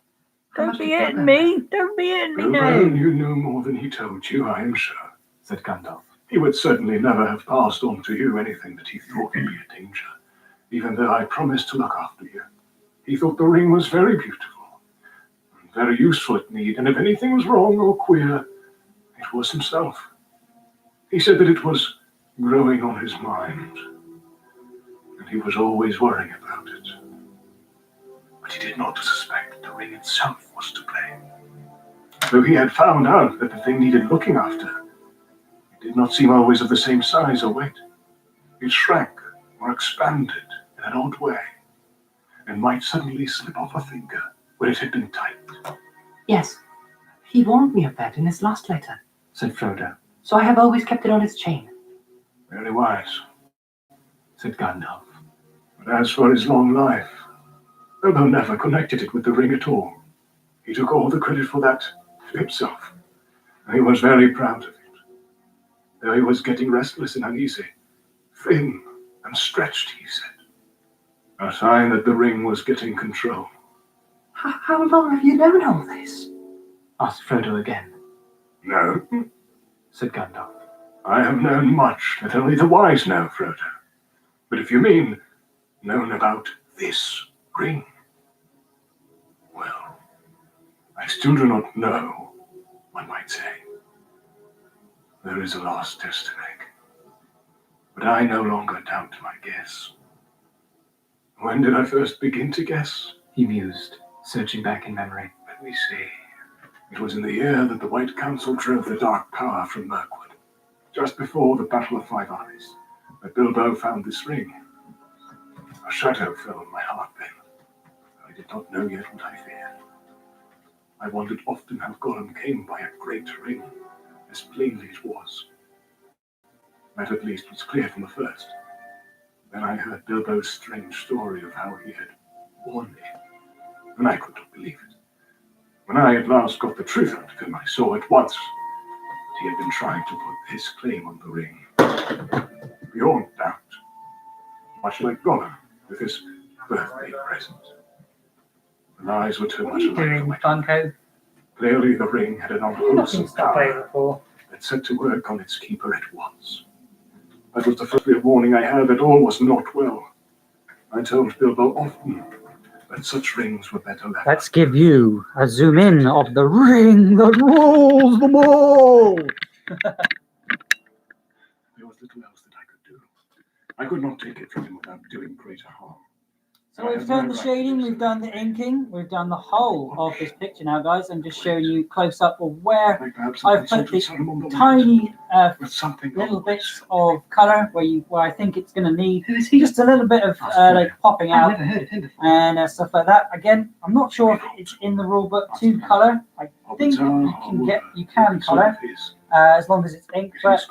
Don't be hitting me. Don't be hitting me now. Bilbo, you know more than he told you, I am sure, said Gandalf. He would certainly never have passed on to you anything that he thought would be a danger, even though I promised to look after you. He thought the ring was very beautiful, and very useful at need, and if anything was wrong or queer, it was himself. He said that it was growing on his mind, and he was always worrying about it. But he did not suspect the ring itself was to blame. Though he had found out that the thing needed looking after, it did not seem always of the same size or weight. It shrank or expanded in an odd way, and might suddenly slip off a finger where it had been tight. Yes, he warned me of that in his last letter, said Frodo. So I have always kept it on his chain. Very wise, Said Gandalf. but as for his long life, Bilbo never connected it with the ring at all. He took all the credit for that to himself, and he was very proud of it. Though he was getting restless and uneasy, thin and stretched, he said. A sign that the ring was getting control. How long have you known all this? Asked Frodo again. No, Said Gandalf. I have known much that only the wise know, Frodo. But if you mean known about this ring, well, I still do not know, one might say. There is a last test to make. But I no longer doubt my guess. When did I first begin to guess? He mused, searching back in memory. Let me see. It was in the year that the White Council drove the Dark Power from Mirkwood, just before the Battle of Five Eyes, that Bilbo found this ring. A shadow fell on my heart then. I did not know yet what I feared. I wondered often how Gollum came by a great ring, as plainly it was. That at least was clear from the first. Then I heard Bilbo's strange story of how he had warned me, and I could not believe it. When I at last got the truth out of him, I saw at once that he had been trying to put his claim on the ring. Beyond doubt, much like Gollum with his birthday present. The lies were too much alike for Doing my Funko. Clearly the ring had an unwholesome Nothing stopped power over for. that set to work on its keeper at once. That was the first real warning I had that all was not well. I told Bilbo often that such rings were better left. Let's give you a zoom in of the ring that rules them all. There was little else that I could do. I could not take it from him without doing greater harm. So we've done the shading, we've done the inking, we've done the whole of this picture now, guys. I'm just showing you close up of where I've put the tiny little bits of colour where I think it's going to need Who is he? just a little bit of like popping I've out never heard of him before. and stuff like that. Again, I'm not sure if it's in the rule book to colour. I think you can colour as long as it's ink, but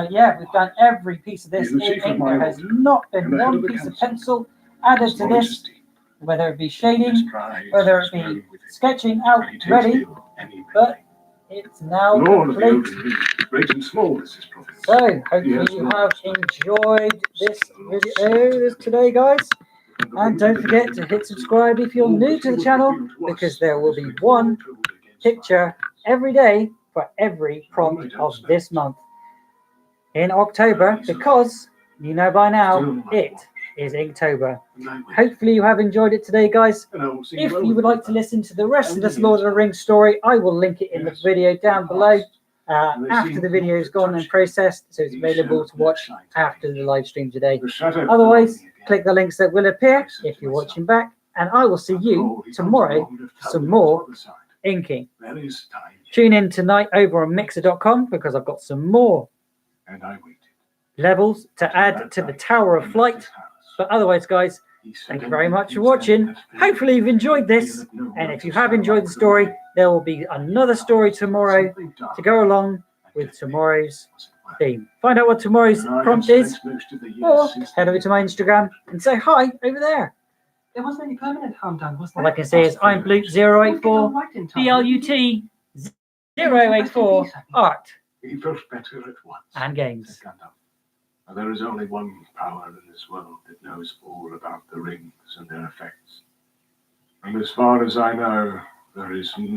yeah, we've done every piece of this in ink. There has not been one piece of pencil added to this, whether it be shading, whether it be sketching out ready, but it's now complete. Great and small is his prophet. So hopefully you have enjoyed this video today, guys, and don't forget to hit subscribe if you're new to the channel, because there will be one picture every day for every prompt of this month in October, because you know by now it is Inktober. Hopefully you have enjoyed it today, guys. If you would like to listen to the rest of this Lord of the Rings story, I will link it in the video down below after the video is gone and processed, so it's available to watch after the live stream today. Otherwise, click the links that will appear if you're watching back, and I will see you tomorrow for some more inking. Tune in tonight over on Mixer.com, because I've got some more levels to add to the Tower of Flight. But otherwise, guys, thank you very much for watching. Hopefully you've enjoyed this, and if you have enjoyed the story, there will be another story tomorrow to go along with tomorrow's theme. Find out what tomorrow's prompt is, or head over to my Instagram and say hi over there. There wasn't any permanent harm done, was there? All I can say is I'm Blute084, BLUT 084 Art He felt better at once. and Games. There is only one power in this world that knows all about the rings and their effects. And as far as I know, there is no